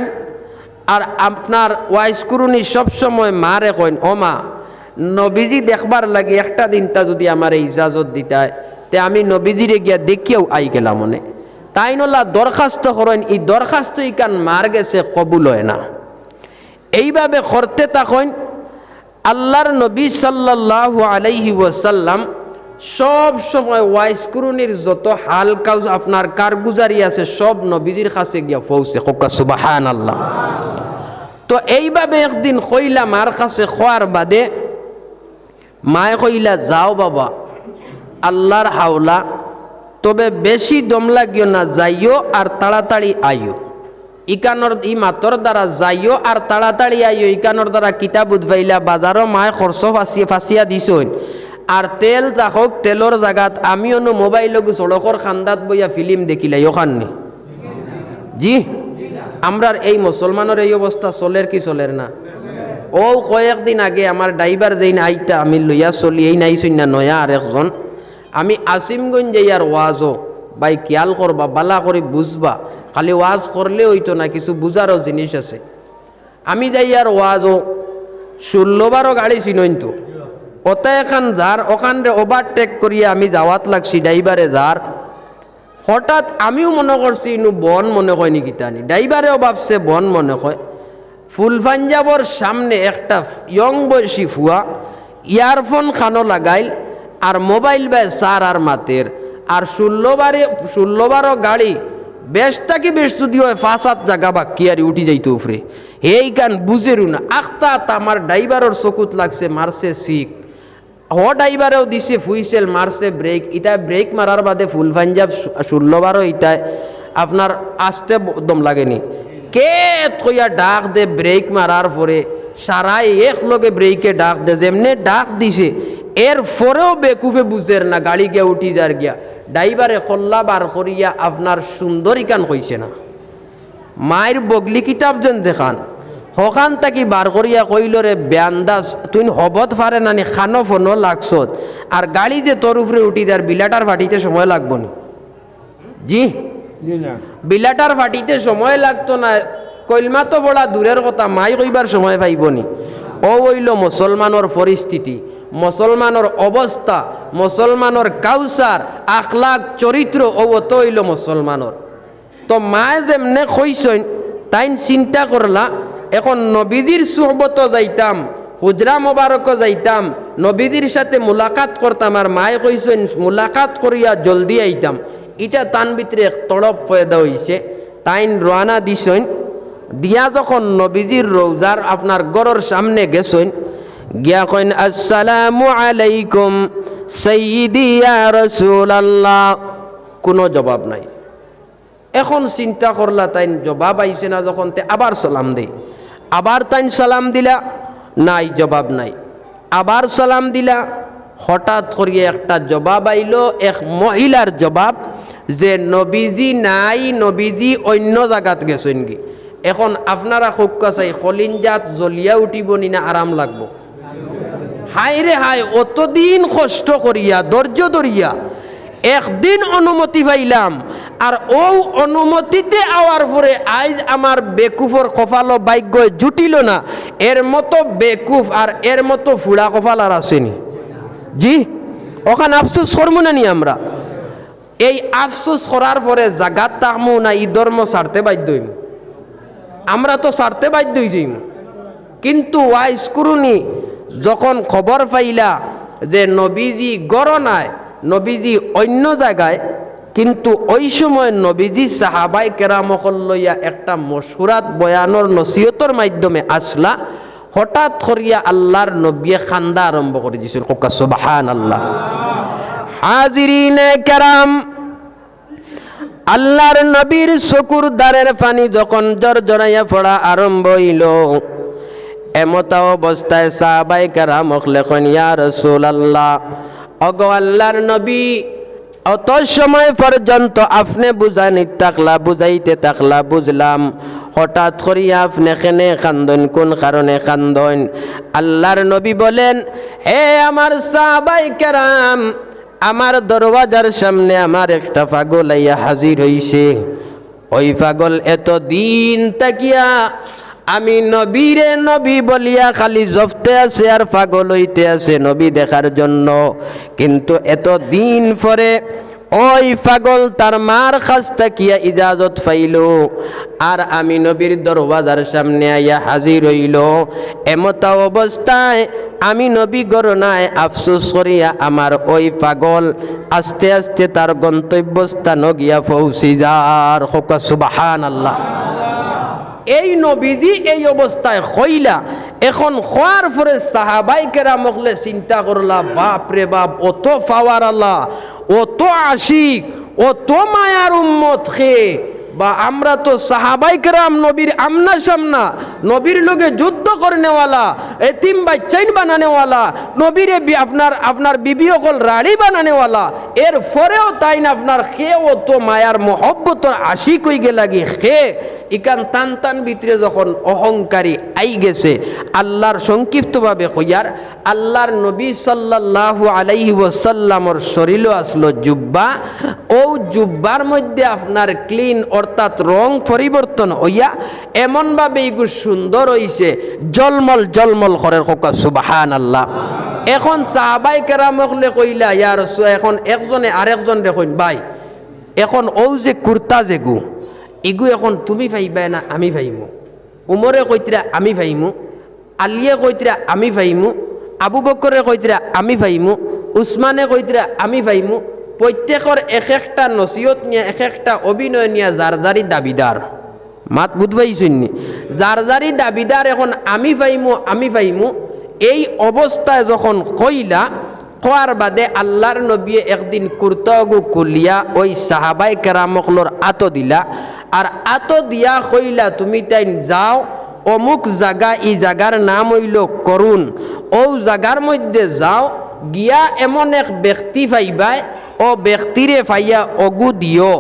আর আপনার ওয়াইস কুরুনি সবসময় মারে কইন, ও মা, নবীজি দেখবার লাগে একটা দিনটা যদি আমার ইজাজত দিতায়, তে আমি নবীজিরে গিয়া দেখিয়াও আই গেলাম মনে। তাই নলা দরখাস্ত করেন, এই দরখাস্ত ইকান মার গেছে, কবুল হয় না। এইভাবে করতে তখন আল্লাহর নবী সাল্লাল্লাহু আলাইহি ওয়াসাল্লাম সব সময় ওয়াইস কুরুনির যত হাল কাজ আপনার কারগুজারি আছে সব নবীজির কাছে গিয়া পৌঁছে। সুবহানাল্লাহ। তো এইভাবে একদিন কইলা মার কাছে খোয়ার বাদে, মায়ে কইলা, যাও বাবা, আল্লাহর হাওলা, তবে বেশি দম লাগিও না, যাইও আর তাড়াতাড়ি আইও। ইকানোর ই মাতর দ্বারা যাইও আর তাড়াতাড়ি আইও, ইকানোর দ্বারা কিতাব উদ্ভাইলা বাজারও মায়ে খরচ ফাঁসিয়া দিছইন। আর তেল থাকক, তেলর জায়গাত আমি অনু মোবাইল সড়কর খান্দাত বইয়া ফিল্ম দেখিলাই ওখানে। জি, আমরার এই মুসলমানের এই অবস্থা চলের কি চলের না? ও কয়েকদিন আগে আমার ড্রাইভার যেই আইতা আমি লইয়া চলি, এই নাইছই না নয়া আর একজন, আমি আসিমগঞ্জ যাইয়ার ওয়াজও ভাই খেয়াল করবা, বালা করে বুঝবা, খালি ওয়াজ করলে হইতো না, কিছু বুঝারও জিনিস আছে। আমি যাইয়ার ওয়াজও 16-12 গাড়ি চিনইন তো, ওটা এখান যার ওখানে ওভারটেক করিয়া আমি যাওয়াত লাগছি, ড্রাইভারে যার, হঠাৎ আমিও মনে করছি ইনু বন মনে হয় নাকি, টানি ড্রাইভারেও ভাবছে বন মনে হয়। ফুল পাঞ্জাবর সামনে একটা ইয়ং বয়সী ফুয়া ইয়ারফোন খানো লাগাইল আর মোবাইল বাই সার আর মাতের, আর 16-12 গাড়ি বেশটা কি বেশ যদি হয় 5-7 জায়গা বাকি আর উঠি যাইতো উপরে। এই গান বুঝেরু না, আখতা আমার ড্রাইভারের চকুত লাগছে, মারছে শিখ, ড্রাইভারেও দিছে ফুইসেল, মারছে ব্রেক। ইটা ব্রেক মারার বাদে ফুল পাঞ্জাব 16-12 ইটায় আপনার আসতে দম লাগেনি, কে থইয়া ডাক দে ব্রেক মারার পরে সারাই এক লগে ব্রেকে ডাক দে, যেমনে ডাক দিছে এর পরেও বেকুফে বুঝের না, গাড়ি গিয়া উঠি যার গিয়া ড্রাইভারে কল্লা বার করিয়া আপনার সুন্দরী কান কইছে না, মায়ের বগলি কিতাব যেন দেখান হকান তাকি বার করিয়া কইল, রে বেআন্দাজ তুই হবত পারে নানি, খানো ফোনো লাগছত, আর গাড়ি যে তোর উপরে উঠি যার বিলাটার ফাটিতে সময় লাগবো নি? জি, বিলাটার ফাটিতে সময় লাগতো না, কলমা তো বড়া দূরের কথা, মাই কইবার সময় পাইবনি। ও হইল মুসলমানের পরিস্থিতি, মুসলমানের অবস্থা, মুসলমানের কাউসার আখলাক চরিত্র, ও তো হইল মুসলমানের। তো মায়ে যেমনে কইছেন তাই চিন্তা করলা, এখন নবীজির সুহবত যাইতাম, হুজরা মোবারক যাইতাম, নবীজির সাথে মুলাকাত করতাম, আর মায়ে কইছেন মুলাকাত করিয়া জলদি আইতাম। এটা তান ভিতরে এক তড়প ফয়দা হইছে। তাইন রওনা দিছেন, দিয়া যখন নবীজির রওজার আপনার গরর সামনে গেছেন, গিয়া কইন আসসালামু আলাইকুম সাইয়্যিদি ইয়া রাসূলুল্লাহ। কোনো জবাব নাই। এখন চিন্তা করলা তাইন জবাব আইছে না যখন, তে আবার সালাম দেই। আবার তাইন সালাম দিলা, নাই জবাব নাই। আবার সালাম দিলা, হঠাৎ করিয়া একটা জবাব আইলো, এক মহিলার জবাব, যে নবীজি নাই, নবীজি অন্য জায়গাত গেছেন কি। এখন আপনারা খুব কাছাই কলিনজাত জ্বলিয়া উঠিব নি না আরাম লাগবো? হায় রে হায়, অতদিন কষ্ট করিয়া ধৈর্য ধরিয়া একদিন অনুমতি পাইলাম, আর ও অনুমতিতে আওয়ার পরে আজ আমার বেকুফর কপালও ভাগ্য জুটিল না। এর মতো বেকুফ আর এর মতো ফুড়া কপাল আর আসেনি। জি, ওখানে আফসোস করবো না নি আমরা? এই আফসোস করার পরে জাগাত তাকমু না ই ধর্ম ছাড়তে বাধ্য হইম? আমরা তো ছাড়তে বাধ্য হইম। কিন্তু ওয়াইস করুনি যখন খবর পাইলা যে নবীজি গড় নাই, নবীজি অন্য জায়গায়, কিন্তু ওই সময় নবীজি সাহাবাই কেরামকল লইয়া একটা মশহুরাত বয়ানোর নসিহতর মাধ্যমে আসলা, হঠাৎ করিয়া আল্লাহর নবীয়ে খান্দা আরম্ভ করে দিয়েছেন। কোকা সুবহানাল্লাহ। হাজিরিনে কেরাম, আল্লাহর নবীর চকুর দ্বারের পানি যখন জড়জড়াইয়া পড়া আরম্ভ হইল, এমতা অবস্থায় সাহাবাই কেরামক লেখন, ইয়া রাসূলুল্লাহ, ওগো আল্লাহর নবী, অত সময় পর্যন্ত আপনি বুঝানি থাকলা, বুঝাইতে থাকলা, বুঝলাম, হঠাৎ করিয়া আপনি কেনে কান্দন, কোন কারণে কান্দন? আল্লাহর নবী বলেন, হে আমার সাহাবাই কেরাম, আমার দরওয়াজার সামনে আমার একটা পাগল আইয়া হাজির হইছে। ওই পাগল এত দিন তাকিয়া আমি নবীরে নবী বলিয়া খালি জপতে আছে আর পাগল হইতে আছে নবী দেখার জন্য। কিন্তু এত দিন পরে ওই পাগল তার মার কাছ তাকিয়া ইজাজত পাইল, আর আমি নবীর দরওয়াজার সামনে আইয়া হাজির হইল। এমতা অবস্থায় আমি নবী গরনায় আফসোস করিয়া আমার ওই পাগল আস্তে আস্তে তার গন্তব্যস্থান গিয়া পৌঁছি যার। হোকা সুবহানাল্লাহ। এই নবীজি এই অবস্থায় হইলা, এখন হওয়ার পরে সাহাবাই কেরামকলে চিন্তা করলা, বাপ রে বাপ, অত পাওয়ার আল্লাহ, অত আশিক, অত মায়ার উম্মত খে, বা আমরা তো সাহাবাই কেরাম নবীর আমনা সামনা, নবীর লোকে যুদ্ধ করনেওয়ালা, এতিম বাচ্চাইন বানানেওয়ালা, নবীর আপনার বিবি অকল রাড়ি বানানেওয়ালা, এর পরেও তাই না আপনার খে অত মায়ার মহব্বতর আশিক হয়ে গে লাগে খে। ইকান টান টান ভিতরে যখন অহংকারী আই গেছে, আল্লাহর সংক্ষিপ্তভাবে কইয়ার, আল্লাহর নবী সাল্লাল্লাহু আলাইহি ওয়াসাল্লামর শরীরও আসলো জুব্বা। ও জুব্বার মধ্যে আপনার ক্লিন অর্থাৎ রং পরিবর্তন হইয়া এমনভাবে এগুলো সুন্দর হইছে, জলমল জলমল করে। হোকা সুবহানাল্লাহ। এখন সাহাবাই কেরামকলে কইলা, ইয়া রাসূল, এখন একজনে আরেকজন দেখুন, ভাই এখন ও যে কুর্তা যেগু ইগু এখন তুমি পাইবা না আমি পাইমু? উমরে কইতরা আমি পাইমু, আলিয়ে কইতরা আমি পাইমু, আবু বকরে কইতরা আমি পাইমু, উসমানে কইতরা আমি পাইমু। প্রত্যেকের এক একটা নসিহত নিয়ে, এক একটা অভিনয় নিয়ে যার যারি দাবিদার। মাত বুঝবাইছুননি? যার যারি দাবিদার এখন আমি পাইমু আমি পাইমু। এই অবস্থায় যখন কইলা, কোয়ার বাদে আল্লাহর নবী একদিন কুর্তাগু কুলিয়া ওই সাহাবাই কেরামকলর আতো দিলা, আর আতো দিয়া কইলা, তুমি তাই যাও অমুক জায়গা, ই জায়গার নাম হইল করুন, ও জায়গার মধ্যে যাও, গিয়া এমন এক ব্যক্তি পাইবাই, ও ব্যক্তিরে পাইয়া অগু দিও,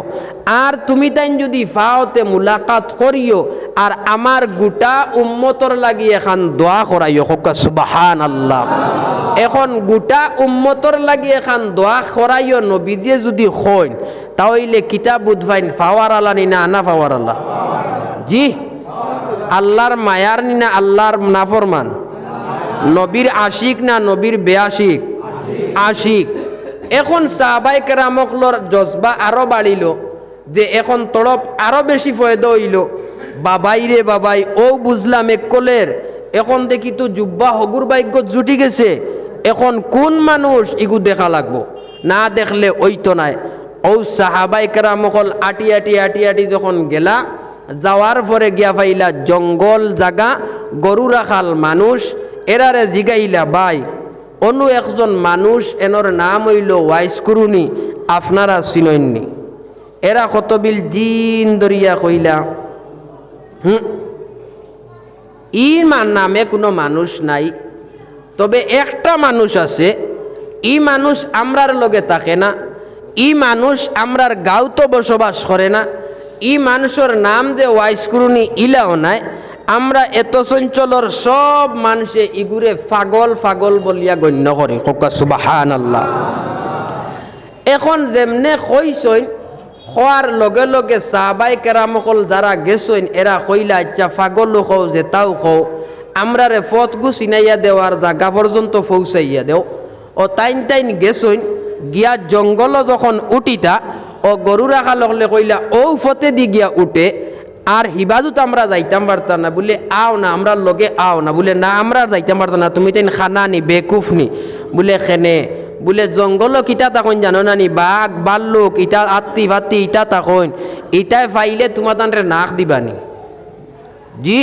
আর তুমি তাই যদি পাওতে মুলাকাত করিও, আর আমার গোটা উম্মতর লাগি এখন দোয়া করাইও। হোকা সুবহানাল্লাহ। এখন গোটা উম্মতর লাগি এখন দোয়া করাইও নবীজিয়ে যদি কইন, তাহলে কিতাব বুঝবাইন পাওয়ার আল্লাহ নি না আনা পাওয়ার আল্লাহ? জি, আল্লাহর মায়ার নি না আল্লাহর নাফরমান? নবীর আশিক না নবীর বেআশিক? আশিক। এখন সাহাবায়ে কেরামকলর জজবা আরো বাড়িল, যে এখন তড়প আরো বেশি ফয়দা হইল। বাবাই রে বাবাই, ও বুঝলাম একলের, এখন দেখি তো জুব্বা হগুর ভাগ্য জুটি গেছে, এখন কোন মানুষ ইগু দেখা লাগবো, না দেখলে ওই তো নাই। ও সাহাবায়ে কেরামকল আটি আটি আটি আটি যখন গেলা, যাওয়ার পরে গিয়া পাইলা জঙ্গল জাগা, গরু রাখাল মানুষ। এরারে জিগাইলা, ভাই অনু একজন মানুষ, এনর নাম হইল ওয়াইস কুরুনি, আপনারা চিনইননি? এরা কতবিল জিন দরিয়া কইলা, ইর নামে কোনো মানুষ নাই, তবে একটা মানুষ আছে, ই মানুষ আমরার লগে থাকে না, ই মানুষ আমরার গাঁওতো বসবাস করে না, ই মানুষের নাম যে ওয়াইস কুরুনি ইলাও নাই। আমরা এত চঞ্চলর সব মানুষে ইগুরে পাগল পাগল বলিয়া গণ্য করে। সুবহানাল্লাহ। এখন যেমনে কইসইন, খোয়ার লগে লগে সাহাবায়ে কেরামকল যারা গেছইন, এরা কইলা, আচ্ছা পাগলও কও যেতাও কও, আমরারে পথগু চিনাইয়া দেওয়ার জায়গা পর্যন্ত পৌঁছাইয়া দেও। ও তাইন তাইন গেছইন, গিয়া জঙ্গল যখন উঠিতা, ও গরু রাখা লগলে কইলা, ও ফতে দি গিয়া উঠে, আর হিবাদুত আমরা যাইতাম পারতাম না। বলে আও না, আমরা লগে আও না। বলে না, আমরা যাইতাম পারতাম না, তুমি তাই খানা নি বেকুফ নি। বলে খেনে, বলে জঙ্গল কিতা তখন জানো না নি, বাঘ বাল্লুক ইটা আত্মি ভাতি ইটা তখন, ইটায় ফাইলে তোমার তানরে নাক দিবানি। জি,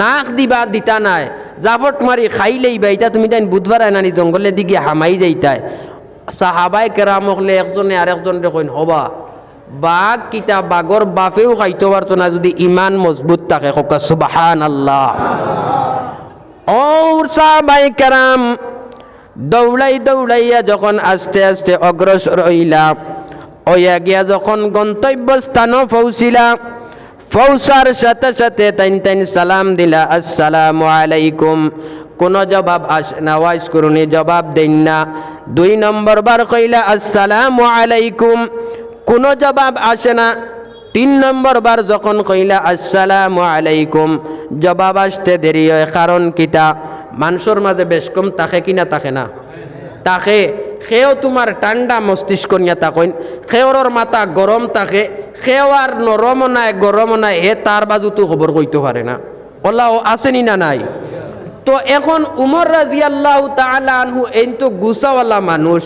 নাক দিবা দিতা নাই, জাফট মারি খাইলেই বা ইটা তুমি তাই বুধবার আনানি জঙ্গলের দিকে হামাই যাইতায়। সাহাবায়ে কেরামকলে একজনে আর একজনরে কইন, হবা বাঘ কিতা বাঘর বাপেও খাইতে পারতো না যদি ইমান মজবুত থাকে। সুবহানাল্লাহ। ও সাহাবায়ে কেরাম দৌড়াই দৌড়াইয়া যখন আস্তে আস্তে অগ্রসর হইলা, ওইয়া গিয়া যখন গন্তব্যস্থানও পৌঁছিলা, পৌঁছার সাথে সাথে তাইন তাইন সালাম দিলা, আসসালামু আলাইকুম। কোনো জবাব আসে না, ওয়াইস কুরুনি জবাব দেন না। 2 নম্বর বার কইলা, আসসালামু আলাইকুম, কোনো জবাব আসে না। 3 নম্বর বার যখন কইলা আসসালামু আলাইকুম, জবাব আসতে দেরি হয়। কারণ কিতা, মানুষের মাঝে বেশ কম থাকে কিনা থাকে না? থাকে। সেও তোমার ঠান্ডা মস্তিষ্ক নিয়ে থাকেন, সেওর মাথা গরম থাকে, সেও আর নরম নাই গরম নাই, হে তার বাজু তো খবর কইতে পারে না। ওলাও আসেনি না নাই? তো এখন উমর রাদিয়াল্লাহু তাআলা আনহু এই তো গুসাওয়ালা মানুষ,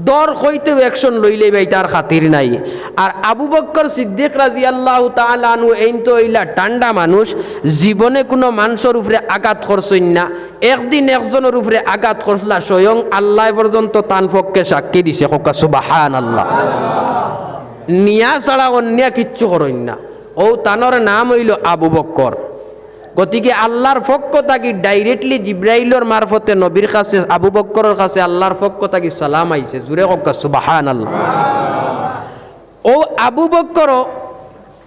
দর হইতেও অ্যাকশন লইলে ভাই তার খাতির নাই। আর আবু বকর সিদ্দিক রাদিয়াল্লাহু তাআলা আনহু এই তো ইলা ঠান্ডা মানুষ, জীবনে কোনো মানুষের উপরে আঘাত করছেন না। একদিন একজনের উপরে আঘাত করছলা, স্বয়ং আল্লাহ পর্যন্ত তান পক্ষে সাক্ষী দিছে। সুবহানাল্লাহ। নিয়া ছাড়া অন্য কিচ্ছু করেন না। ও তানোর নাম হইল আবু বকর। গতিকে আল্লাহর পক্ষ থাকি ডাইরেক্টলি জিব্রাইলের মারফতে নবীর কাছে আবু বকরের কাছে আল্লাহর পক্ষ থাকি সালাম আইছে। জুরে হোক সুবহানাল্লাহ। ও আবু বকর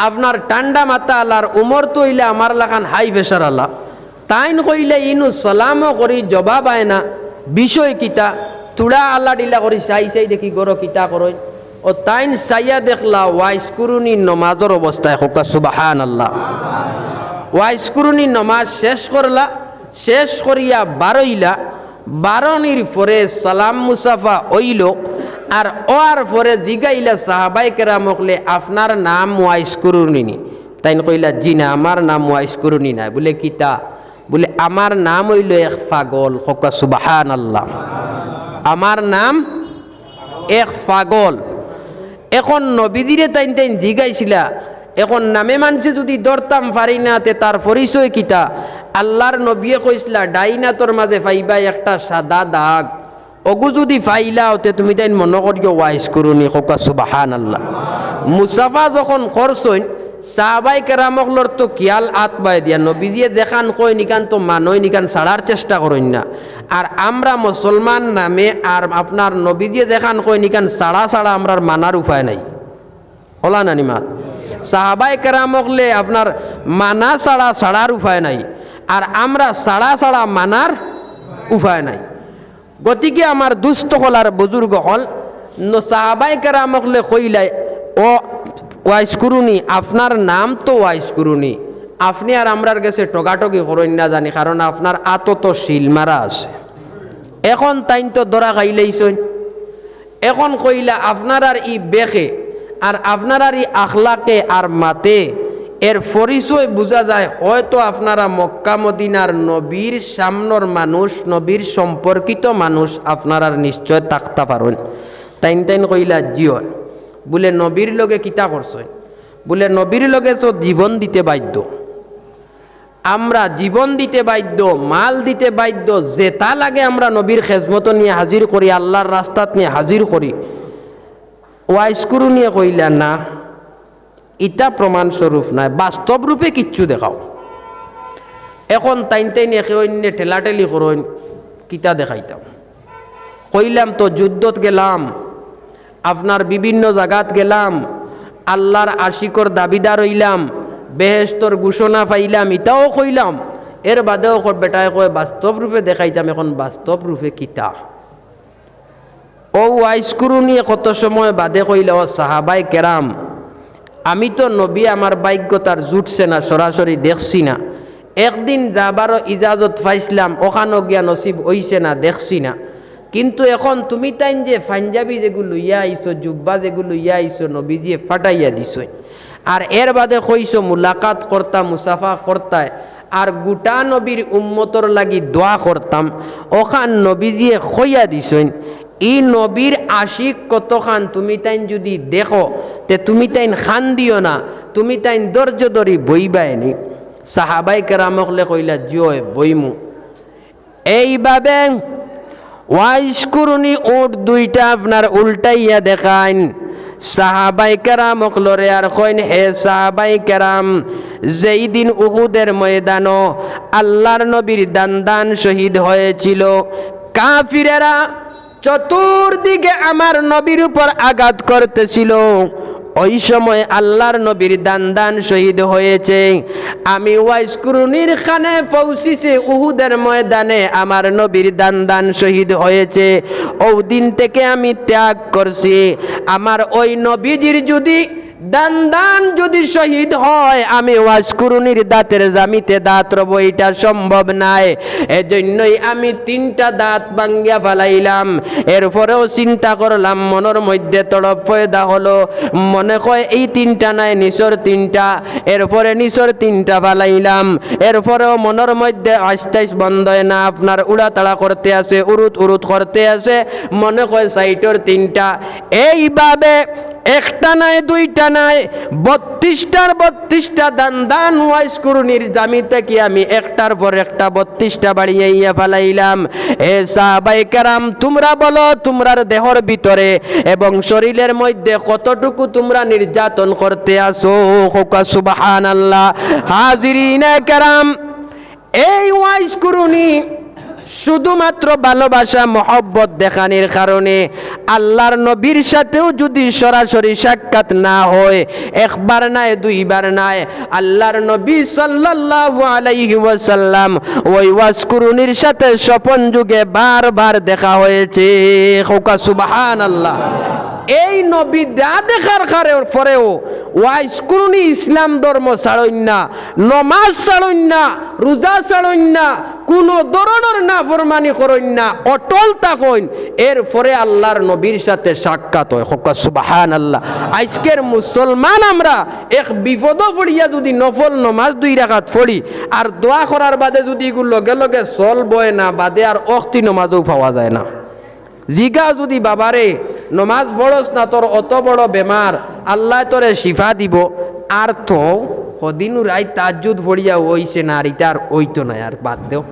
আপনার ঠান্ডা মাথা আল্লাহর, উমর তো হইলে আমার লাখান হাই প্রেশার আল্লাহ। তাইন কইলে ইনু সালামও করি জবাব আয় না, বিষয় কিতা তুড়া আল্লাহ ডিলা করি চাই চাই দেখি গরো কিতা করই। ও তাইন চাইয়া দেখলা ওয়াইস কুরুনি নমাজের অবস্থায়। হোক সুবহানাল্লাহ। ওয়াইস কুরুনি নমাজ শেষ করলা, শেষ করিয়া বারইলা, বারনির পরে সালাম মুসাফা হইল। আর ওর পরে জিগাইলা সাহাবায়ে কেরামকলে, আপনার নাম ওয়াইস কুরুনি নি? তাইন কইলা, জি না, আমার নাম ওয়াইস কুরুনি না। বলে কিতা? বলে আমার নাম হইল এক পাগল। হোক সুবহানাল্লাহ। আমার নাম এক পাগল। এখন নবীজিরে তাইন তাইন জিগাইছিলা, এখন নামে মানছে যদি ধরতাম পারি না, তে তার পরিচয় কিতা? আল্লাহর নবীয়ে কইসলা, ডাইনাতর মাঝে পাইবা একটা সাদা দাগ, ওগু যদি ফাইলা হতে তুমি তাই মনে করিও ওয়াইস কুরুনি। হোক সুবহানাল্লাহ। মুসাফা যখন করছইন, সাহাবায়ে কেরামকলর তো কিয়াল আতবাই দিয়া, নবীজিয়ে দেখান কই নিকান তো মানই নিকান ছাড়ার চেষ্টা করেন না। আর আমরা মুসলমান নামে আর আপনার নবীজিয়ে দেখান কই নিকান ছাড়া ছাড়া আমরার মানার উপায় নাই। হলা নানি মাত? সাহাবায়ে কেরামকলে আপনার মানা ছাড়া ছাড়ার উপায় নাই, আর আমরা ছাড়া ছাড়া মানার উপায় নাই। গতিকে আমার দুস্থ হলার বুজুর্গ হল সাহাবায়ে কেরামকলে কইলাই, ও ওয়াইস কুরুনি, আপনার নাম তো ওয়াইস কুরুনি, আপনি আর আমরার কাছে টগাটগি করেন না জানি, কারণ আপনার আতত শিল মারা আছে। এখন তাইন তো দরা খাইলেইছেন, এখন কইলা আপনার আর ই বেখে আর আপনার আর ই আখলাকে আর মাতে এর পরিচয় বোঝা যায়। হয়তো আপনারা মক্কা মদিনার নবীর সামনের মানুষ, নবীর সম্পর্কিত মানুষ আপনারা নিশ্চয় থাকতে পারেন। তাইন তাইন কইলা জিও, বলে নবীর লগে কিতা করছে, বলে নবীর লগে তো জীবন দিতে বাধ্য, আমরা জীবন দিতে বাধ্য, মাল দিতে বাধ্য, যেটা লাগে আমরা নবীর খেজমত নিয়ে হাজির করি, আল্লাহর রাস্তাত নিয়ে হাজির করি। ওয়াইস করু নিয়ে কইলা না, ইটা প্রমাণ স্বরূপ নাই, বাস্তব রূপে কিচ্ছু দেখাও। এখন তাইন তাইন একে অন্য ঠেলাঠেলি করইন, কিতা দেখাইতাম। কইলাম তো যুদ্ধত গেলাম, আপনার বিভিন্ন জায়গাত গেলাম, আল্লাহর আশিকর দাবিদার হইলাম, বেহেশতর ঘোষণা পাইলাম, ইটাও কইলাম। এর বাদেও বেটায় কয় বাস্তব রূপে দেখাইতাম। এখন বাস্তব রূপে কিতা? ও ওয়াইস্কুরু নিয়ে কত সময় বাদে কইলা, ও সাহাবাই কেরাম, আমি তো নবী আমার ভাগ্যতার জুটছে না, সরাসরি দেখছি না। একদিন যাবারও ইজাজত পাইছিলাম, ওখানো গিয়া নসিব হইছে না, দেখছি না। কিন্তু এখন তুমি তাইন যে পাঞ্জাবি যেগুলো ইয়া আইছো, জুব্বা যেগুলো ইয়া আইছো, নবীজি ফাটাইয়া দিছ। আর এর বাদে কইছো মুলাকাত করতাম, মুসাফা করতায়, আর গোটা নবীর উম্মতর লাগি দোয়া করতাম। ওখান নবীজিয়ে খইয়া দিছেন। ই নবীর আশিক কতখান তুমি তাইন যদি দেখো, তে তুমি তাইন খান দিও না, তুমি তাইন ধৈর্য ধরি বইবায়নি। সাহাবাই কেরামকলে কইলা জয় বইমু। এইভাবে ওয়াইশকুরুনি উট দুইটা আপনার উল্টাইয়া দেখাইন। সাহাবাই কেরাম অকলরে আর কইন, হে সাহাবাই কেরাম, যেই দিন উহুদের ময়দানও আল্লাহর নবীর দান শহীদ হয়েছিল, কাফিরেরা চতুর্দিকে আমার নবীর উপর আঘাত করতেছিল। ওই সময় আল্লাহর নবীর দান শহীদ হয়েছে। আমি ওয়াইশকুরুনির খানে পৌঁছিছে, উহুদের ময়দানে আমার নবীর দান শহীদ হয়েছে। ওই দিন থেকে আমি ত্যাগ করছি। আমার ওই নবীজির যদি দান যদি শহীদ হয়, আমি ওয়াইশকুরুনির দাঁতের জামিতে দাঁত রব, এটা সম্ভব নাই। এজন্যই আমি 3টা দাঁত ভাঙ্গিয়া ফেলাইলাম। এরপরেও চিন্তা করলাম, মনের মধ্যে তড়প পয়দা হলো, মনে কয় এই 3টা নাই, নিচর 3টা। এরপরে নিচর 3টা ফেলাইলাম। এরপরেও মনের মধ্যে আস্তাইশ বন্ধ হয় না, আপনার উড়াতাড়া করতে আছে, উরুত করতে আছে, মনে কয় সাইটর 3টা। এইভাবে একটা নাই, 2টা নাই, 32টার 32টা দান ওয়াইশকুরুনির জামি থেকে আমি একটার পর একটা 32টা বাড়িয়ে ফেলাইলাম। এ সাহাবায়ে কেরাম, তোমরা বলো তোমরার দেহর ভিতরে এবং শরীরের মধ্যে কতটুকু তোমরা নির্যাতন করতে আসো। সুবহানাল্লাহ। হাজিরিনে কেরাম, এই ওয়াইশকুরুনি শুধুমাত্র ভালোবাসা মহব্বত দেখানোর কারণে আল্লাহর নবীর সাথেও যদি সরাসরি সাক্ষাৎ না হয়, একবার নাই, 2বার নাই, আল্লাহর নবী সাল্লাল্লাহু আলাইহি ওয়াসাল্লাম ওই ওয়াইশকুরুনির সাথে স্বপন যুগে বারবার দেখা হয়েছে। সুবহানাল্লাহ। এই নবী দেখার পরেও ওয়াইশকুরুনি ইসলাম ধর্ম ছাড়েন না, নমাজ ছাড়েন না, রোজা ছাড়েন না, কোন ধরনের নাফরমানি করেন না, অটল থাকেন। এরপরে আল্লাহর নবীর সাথে সাক্ষাৎ হয়। সুবহানাল্লাহ। আজকের মুসলমান আমরা এক বিপদ পড়িয়া যদি নফল নমাজ 2 রাকাত পড়ি আর দোয়া করার বাদে যদি এগুলো লগে লগে চলবয় না, বাদে আর অক্তি নমাজও পাওয়া যায় না। জিগা যদি বাবারে নমাজ পড়স না, তোর অত বড় বেমার, আল্লাহ তোরে শিফা দিব, আর তো সদিনু রাই তাজ্জুদ পড়িয়া হইছে না, আর ইটার ওইতো নাই, আর বাদ দেও।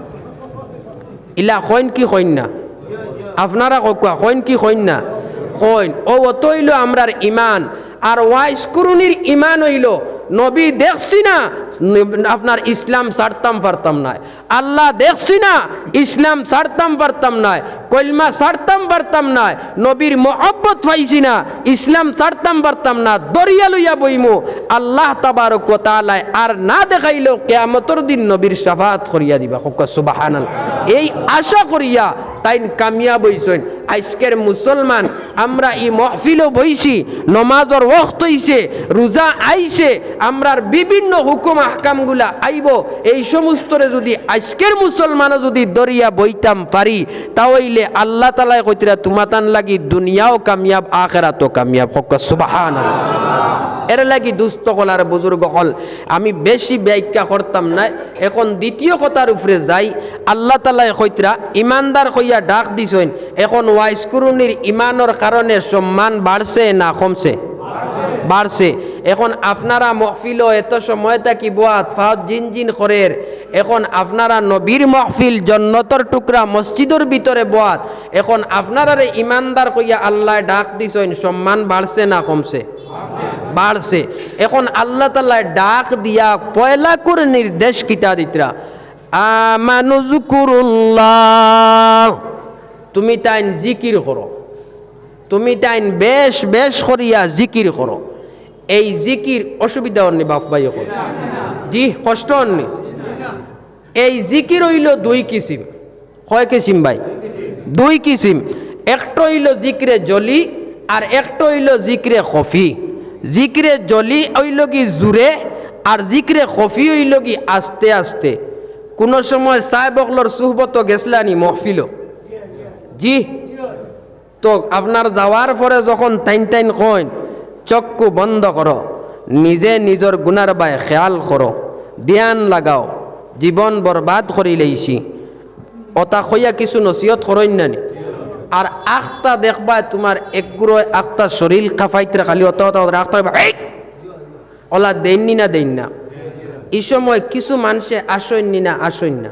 ইলা কইন কি কইন না? আপনারা কইন কি কইন না? কইন। ও অত হইল আমরার ইমান। আর ওয়াইশকুরুনির ইমান হইল, নবী দেখছি না, আপনার ইসলাম ছাড়তাম পারতাম না, আল্লাহ দেখছি না, ইসলাম ছাড়তাম পারতাম না, কলমা ছাড়তাম পারতাম না, নবীর মহব্বত পাইছি না, ইসলাম ছাড়তাম পারতাম না, দরিয়া লইয়া বইমু আল্লাহ তাবারক ওয়া তাআলা আর না দেখাইলো কিয়ামতের দিন নবীর শাফাআত করিয়া দিবা। সুবহানাল্লাহ। এই আশা করিয়া তাই কামিয়াব হইছেন। আজকের মুসলমান আমরা ই মহফিলও বইছি, নমাজর ওয়াক্ত হইছে, রোজা আইছে, আমরার বিভিন্ন হুকুম আহকামগুলা আইব, এই সমস্তরে যদি আজকের মুসলমানও যদি দরিয়া বইতাম পারি, তাহলে আল্লাহ তাআলা কইতরা তুমাতান লাগি দুনিয়াও কামিয়াব আখিরাতও কামিয়াব। হক সুবহানাল্লাহ। এর লাগি দুস্থ কলার বুজুর্গ হল আমি বেশি ব্যাখ্যা করতাম না, এখন দ্বিতীয় কথার উপরে যাই। আল্লাহ তাআলা কইতরা ইমানদার কইয়া ডাক দিছেন, এখন ওয়াইস কুরুনির ইমানের কারণে সম্মান বাড়ছে না কমছে? বাড়ছে। এখন আপনারা মহফিল এত সময় থাকি বোয়াত ফাওত জিন করের, এখন আপনারা নবীর মহফিল জন্নতর টুকরা মসজিদের ভিতরে বোয়াত, এখন আপনারা ইমানদার কইয়া আল্লাহ ডাক দিছেন, সম্মান বাড়ছে না কমছে? বাড়ছে। এখন আল্লাহ তাআলা ডাক দিয়া পয়লা করে নির্দেশ কিতা দিতরা, আমানু যুকুরুল্লাহ, তুমি তাইন জিকির করো, তুমি তাইন বেশ বেশ করিয়া জিকির করো। এই জিকির অসুবিধা হননি বাপ ভাই? এখন জি কষ্ট হননি? এই জিকির হইল দুই কিসিম। কয় কিসিম ভাই? দুই কিসিম। একটা হইল জিক্রে জলি আর একটা হইল জিক্রে খফি। জিক্রে জলি হইল কি জুরে, আর জিক্রে খফি হইল কি আস্তে আস্তে। কোন সময় সাহেব অকলর সুহবত গেছলানি মহফিল? জি। তো আপনার যাওয়ার পরে যখন টাইন টাইন কইন চক্ষু বন্ধ করো, নিজে নিজের গুনার বাই খেয়াল করো, ধ্যান লাগাও, জীবন বরবাদ করি লইছি, ওটা কইয়া কিছু নসিহত করইন নানি। আর আখটা দেখবা তোমার একগুলো আখটা শরীর কাফাইতে খালি অত আখটা ওলা দেননি না দেন না। এই সময় কিছু মানুষে আসইনি না আসইন না।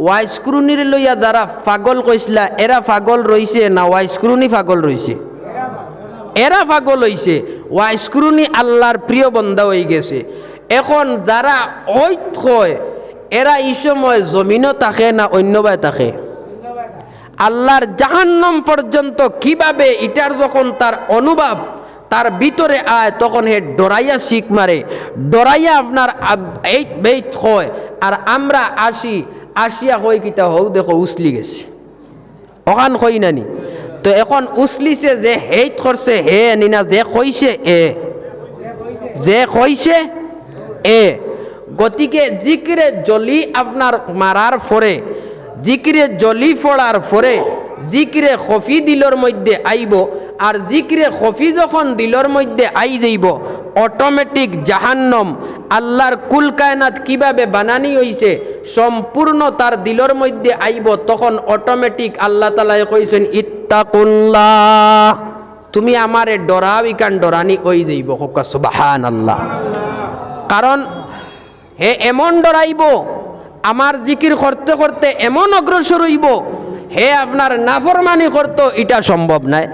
ওয়াইসক্রুনির লইয়া যারা পাগল কইসলা এরা পাগল রইছে না ওয়াইসক্রুনি পাগল রইছে? এরা পাগল হইছে। ওয়াইসক্রুনি আল্লাহর প্রিয় বন্দা হয়ে গেছে। এখন যারা ওই কয় এরা এই সময় জমিনও থাকে না অন্যবায় থাকে? আল্লাহর জাহান্নাম পর্যন্ত কিভাবে এটার যখন তার অনুভব তার ভিতরে আয় তখন হে ডরাইয়া শিখ মারে, ডরাইয়া আপনার এই বেত হয়। আর আমরা আসিয়া কই কিতা হও দেখো উসলি গেছে, ওখান কই নানি। তো এখন উসলিছে যে হেইট করছে হে নিনা, যে কইছে এ, যে কইছে এ। গতিকে জিকিরে জলি আপনার মারার পরে, জিকিরে জলি ফোড়ার পরে জিকিরে খফি দিলর মধ্যে আইব। আর জিকিরে খফি যখন দিলর মধ্যে আই যাইব অটোমেটিক জাহান্নাম আল্লাহর কুল কায়নাত কিভাবে বানানি হইছে সম্পূর্ণ তার দিলর মধ্যে আইব। তখন অটোমেটিক আল্লাহ তাআলা কইছেন ইত্তাকুল্লাহ, তুমি আমারে ডরাও, ইকান ডরানি হই যাইব। হোক সুবহানাল্লাহ। কারণ হে এমন ডরাইব, আমার জিকির করতে করতে এমন অগ্রসর হইব, হে আপনার নাফরমানি করতো এটা সম্ভব নাই,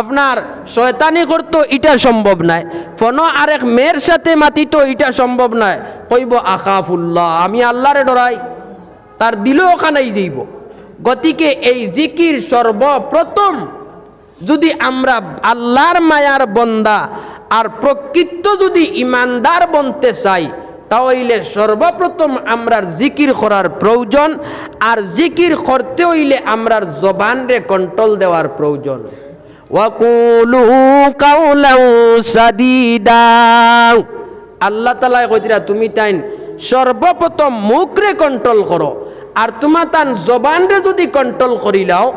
আপনার শয়তানি করতো এটা সম্ভব নাই, কোনো আরেক মেয়ের সাথে মাতিতো এটা সম্ভব নাই। কইব আখাফুল্লাহ, আমি আল্লাহরে ডরাই, তার দিলও ওখানেই যাইব। গতিকে এই জিকির সর্বপ্রথম যদি আমরা আল্লাহর মায়ার বন্দা আর প্রকৃত যদি ইমানদার বনতে চাই, তাহলে সর্বপ্রথম আমরার জিকির করার প্রয়োজন। আর জিকির করতে হইলে আমরার জবানরে কন্ট্রোল দেওয়ার প্রয়োজন। ওয়াকুলু কাউলাও সাদিদা, আল্লাহ তাআলা কইরা তুমি তাইন সর্বপ্রথম মুখরে কন্ট্রোল করো। আর তোমার তান জবানরে যদি কন্ট্রোল করিলাও,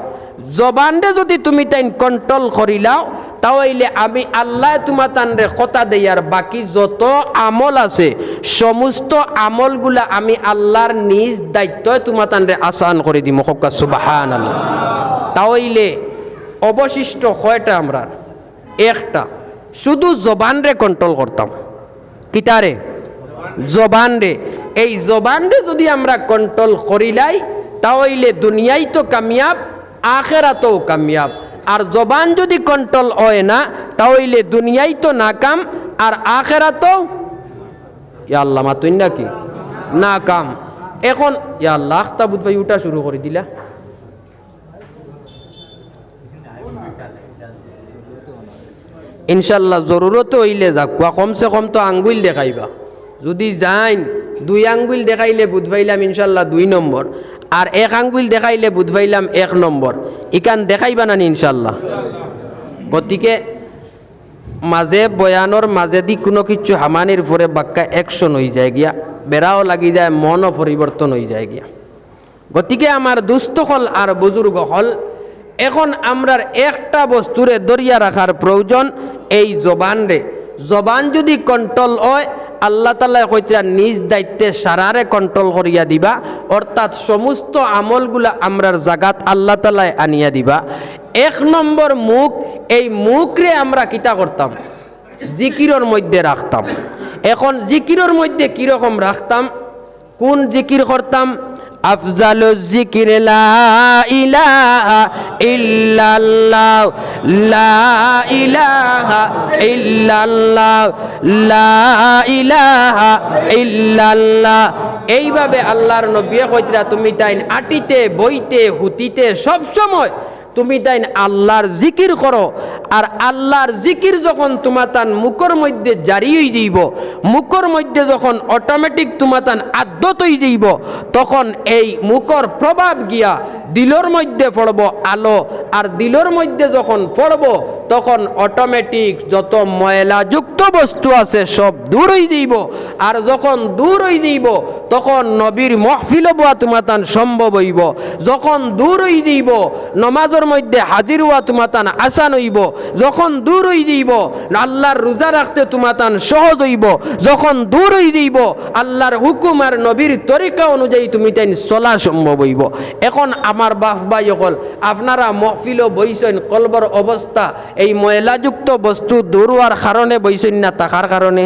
জবানরে যদি তুমি তাইন কন্ট্রোল করিলাও, তাহলে আমি আল্লাহ তোমার তানরে কথা দেই। আর বাকি যত আমল আছে সমস্ত আমলগুলা আমি আল্লাহর নিজ দায়িত্ব তোমার তানরে আসান করে দিম। হোক সুবহানাল্লাহ। তাহলে অবশিষ্ট কয়টা আমরা? একটা, শুধু জবানরে কন্ট্রোল করতাম। কিতারে? জবানরে। এই জবানরে যদি আমরা কন্ট্রোল করিলাই, তাহলে দুনিয়ায় তো কামিয়াব, আখিরাতেও কামিয়াব। আর জবান যদি কন্ট্রোল হয় না, তাহলে দুনিয়ায় তো নাকাম আর আখিরাতেও ইয়া আল্লাহ মাতুন নাকি নাকাম। এখন ইয়া আল্লাহ তাবুত ভাই উঠা শুরু করে দিলা। ইনশাল্লাহ জরুরত হইলে যাক, কমসে কম তো আঙ্গুল দেখাইবা। যদি যাইন 2 আঙ্গুল দেখাইলে বুধ পাইলাম ইনশাল্লাহ 2 নম্বর, আর 1 আঙ্গুল দেখাইলে বুধ পাইলাম 1 নম্বর। ইকান দেখাইবা না ইনশাল্লাহ। গতিকে মাঝে বয়ানোর মাঝে দি কোনো কিছু হামানির পরে বাক্কা অ্যাকশন হয়ে যায় গিয়া, বেড়াও লাগি যায়, মনও পরিবর্তন হয়ে যায় গিয়া। গতিকে আমার দুস্থ হল আর বুজুর্গ হল, এখন আমরার একটা বস্তুরে দরিয়া রাখার প্রয়োজন, এই জবান রে। জবান যদি কন্ট্রোল হয়, আল্লাহ তাআলা কইরা নিজ দায়িত্বে সারারে কন্ট্রোল করিয়া দিবা, অর্থাৎ সমস্ত আমলগুলা আমরার জাগাত আল্লাহ তাআলা আনিয়া দিবা। এক নম্বর মুখ, এই মুখরে আমরা কিতা করতাম? জিকিরের মধ্যে রাখতাম। এখন জিকিরের মধ্যে কিরকম রাখতাম? কোন জিকির করতাম? আফজালুজ জিকির লা ইলাহা ইল্লাল্লাহ, লা ইলাহা ইল্লাল্লাহ, লা ইলাহা ইল্লাল্লাহ। এইভাবে আল্লাহর নবী কইতরা তুমি তাইন আটিতে বইতে হুতিতে সব সময় তুমি তাইন আল্লাহর জিকির করো। আর আল্লাহর জিকির যখন তোমাতান মুখের মধ্যে জারি হয়ে যাইব, মুখের মধ্যে যখন অটোমেটিক তোমাতান আদত হয়ে যাইব, তখন এই মুখের প্রভাব গিয়া দিলর মধ্যে পড়ব আলো। আর দিলর মধ্যে যখন পড়ব, তখন অটোমেটিক যত ময়লাযুক্ত বস্তু আছে সব দূর হয়ে যাইব। আর যখন দূর হয়ে যাইব, তখন নবীর মাহফিল হওয়া তোমাতান সম্ভব হইব। যখন দূর হয়ে যাইব, নমাজের মধ্যে হাজির হওয়া তোমাতান আসান হইব। যখন দূর হয়ে যাইব, আল্লাহর রোজা রাখতে তোমাতান সহজ হইব। যখন দূর হয়ে যাইব, আল্লাহর হুকুম আর নবীর তরিকা অনুযায়ী তুমি তাই চলা সম্ভব হইব। এখন আমার বাপ ভাই সকল, আপনারা মাহফিল বইছেন, কলবর অবস্থা এই ময়লাযুক্ত বস্তু দূর হওয়ার কারণে বইছেন না টাকার কারণে?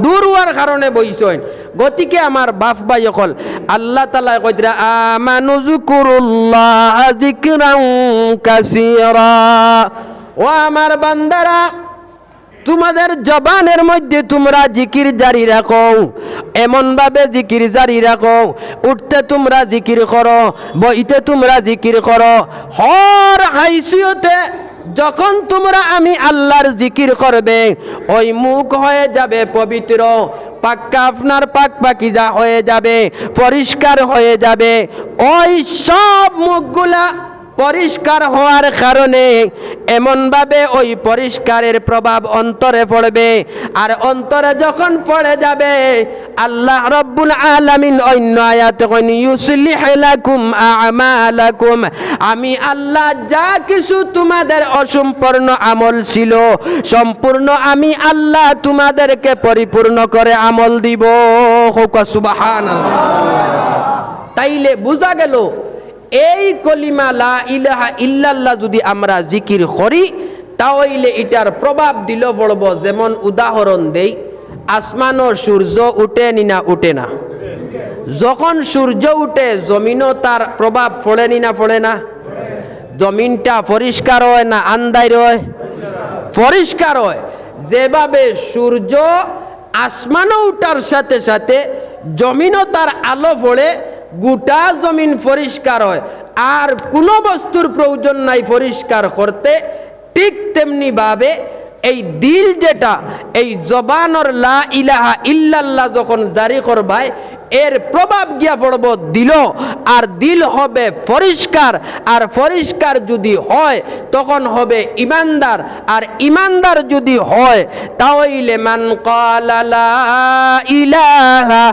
দূর হওয়ার কারণে বইছেন। গতিকে আমার বাপ ভাই সকল, আল্লাহ তাআলা কইরা আমানু যিকুরুল্লাহ যিকরান কাসীরা। ও আমার বান্দারা, তোমাদের জবানের মধ্যে তোমরা জিকির জারি রাখো, এমন ভাবে জিকির জারি রাখো, উঠতে তোমরা জিকির করো, বইতে তোমরা জিকির করো। হর হাইসিয়তে যখন তোমরা আমি আল্লাহর জিকির করবে, ওই মুখ হয়ে যাবে পবিত্র, পাক্কা আপনার পাক পাকিজা হয়ে যাবে, পরিষ্কার হয়ে যাবে। ওই সব মুখগুলা পরিষ্কার হওয়ার কারণে এমনভাবে ওই পরিষ্কারের প্রভাব অন্তরে পড়বে। আর অন্তরে যখন পড়ে যাবে, আল্লাহ রব্বুল আলামিন অন্য আয়াতে কইনি ইউসলিহ লাকুম আমালাকুম, আমি আল্লাহ যা কিছু তোমাদের অসম্পূর্ণ আমল ছিল, সম্পূর্ণ আমি আল্লাহ তোমাদেরকে পরিপূর্ণ করে আমল দিব। সুবহানাল্লাহ। তাইলে বোঝা গেল, এই কলিমা লা ইলাহা ইল্লাল্লাহ যদি আমরা জিকির করি, তাহলে এটার প্রভাব দিল পড়ব। যেমন উদাহরণ দেই, আসমানো সূর্য উঠে নি না উঠে না? যখন সূর্য উঠে জমিনও তার প্রভাব পড়ে নি না পড়ে না? জমিনটা পরিষ্কার হয় না আন্ধার হয়? পরিষ্কার হয়। যেভাবে সূর্য আসমানো উঠার সাথে সাথে জমিনও তার আলো পড়ে, গোটা জমিন পরিষ্কার হয়, আর কোনো বস্তুর প্রয়োজন নাই পরিষ্কার করতে। ঠিক তেমনি ভাবে এই দিল যেটা, এই জবানর লা ইলাহা ইল্লাল্লাহ যখন জারি করবাই, এর প্রভাব গিয়া পড়ব দিল, আর দিল হবে পরিষ্কার। আর পরিষ্কার যদি হয়, তখন হবে ইমানদার। আর ইমানদার যদি হয়, তাহলে মান ক্বালা লা ইলাহা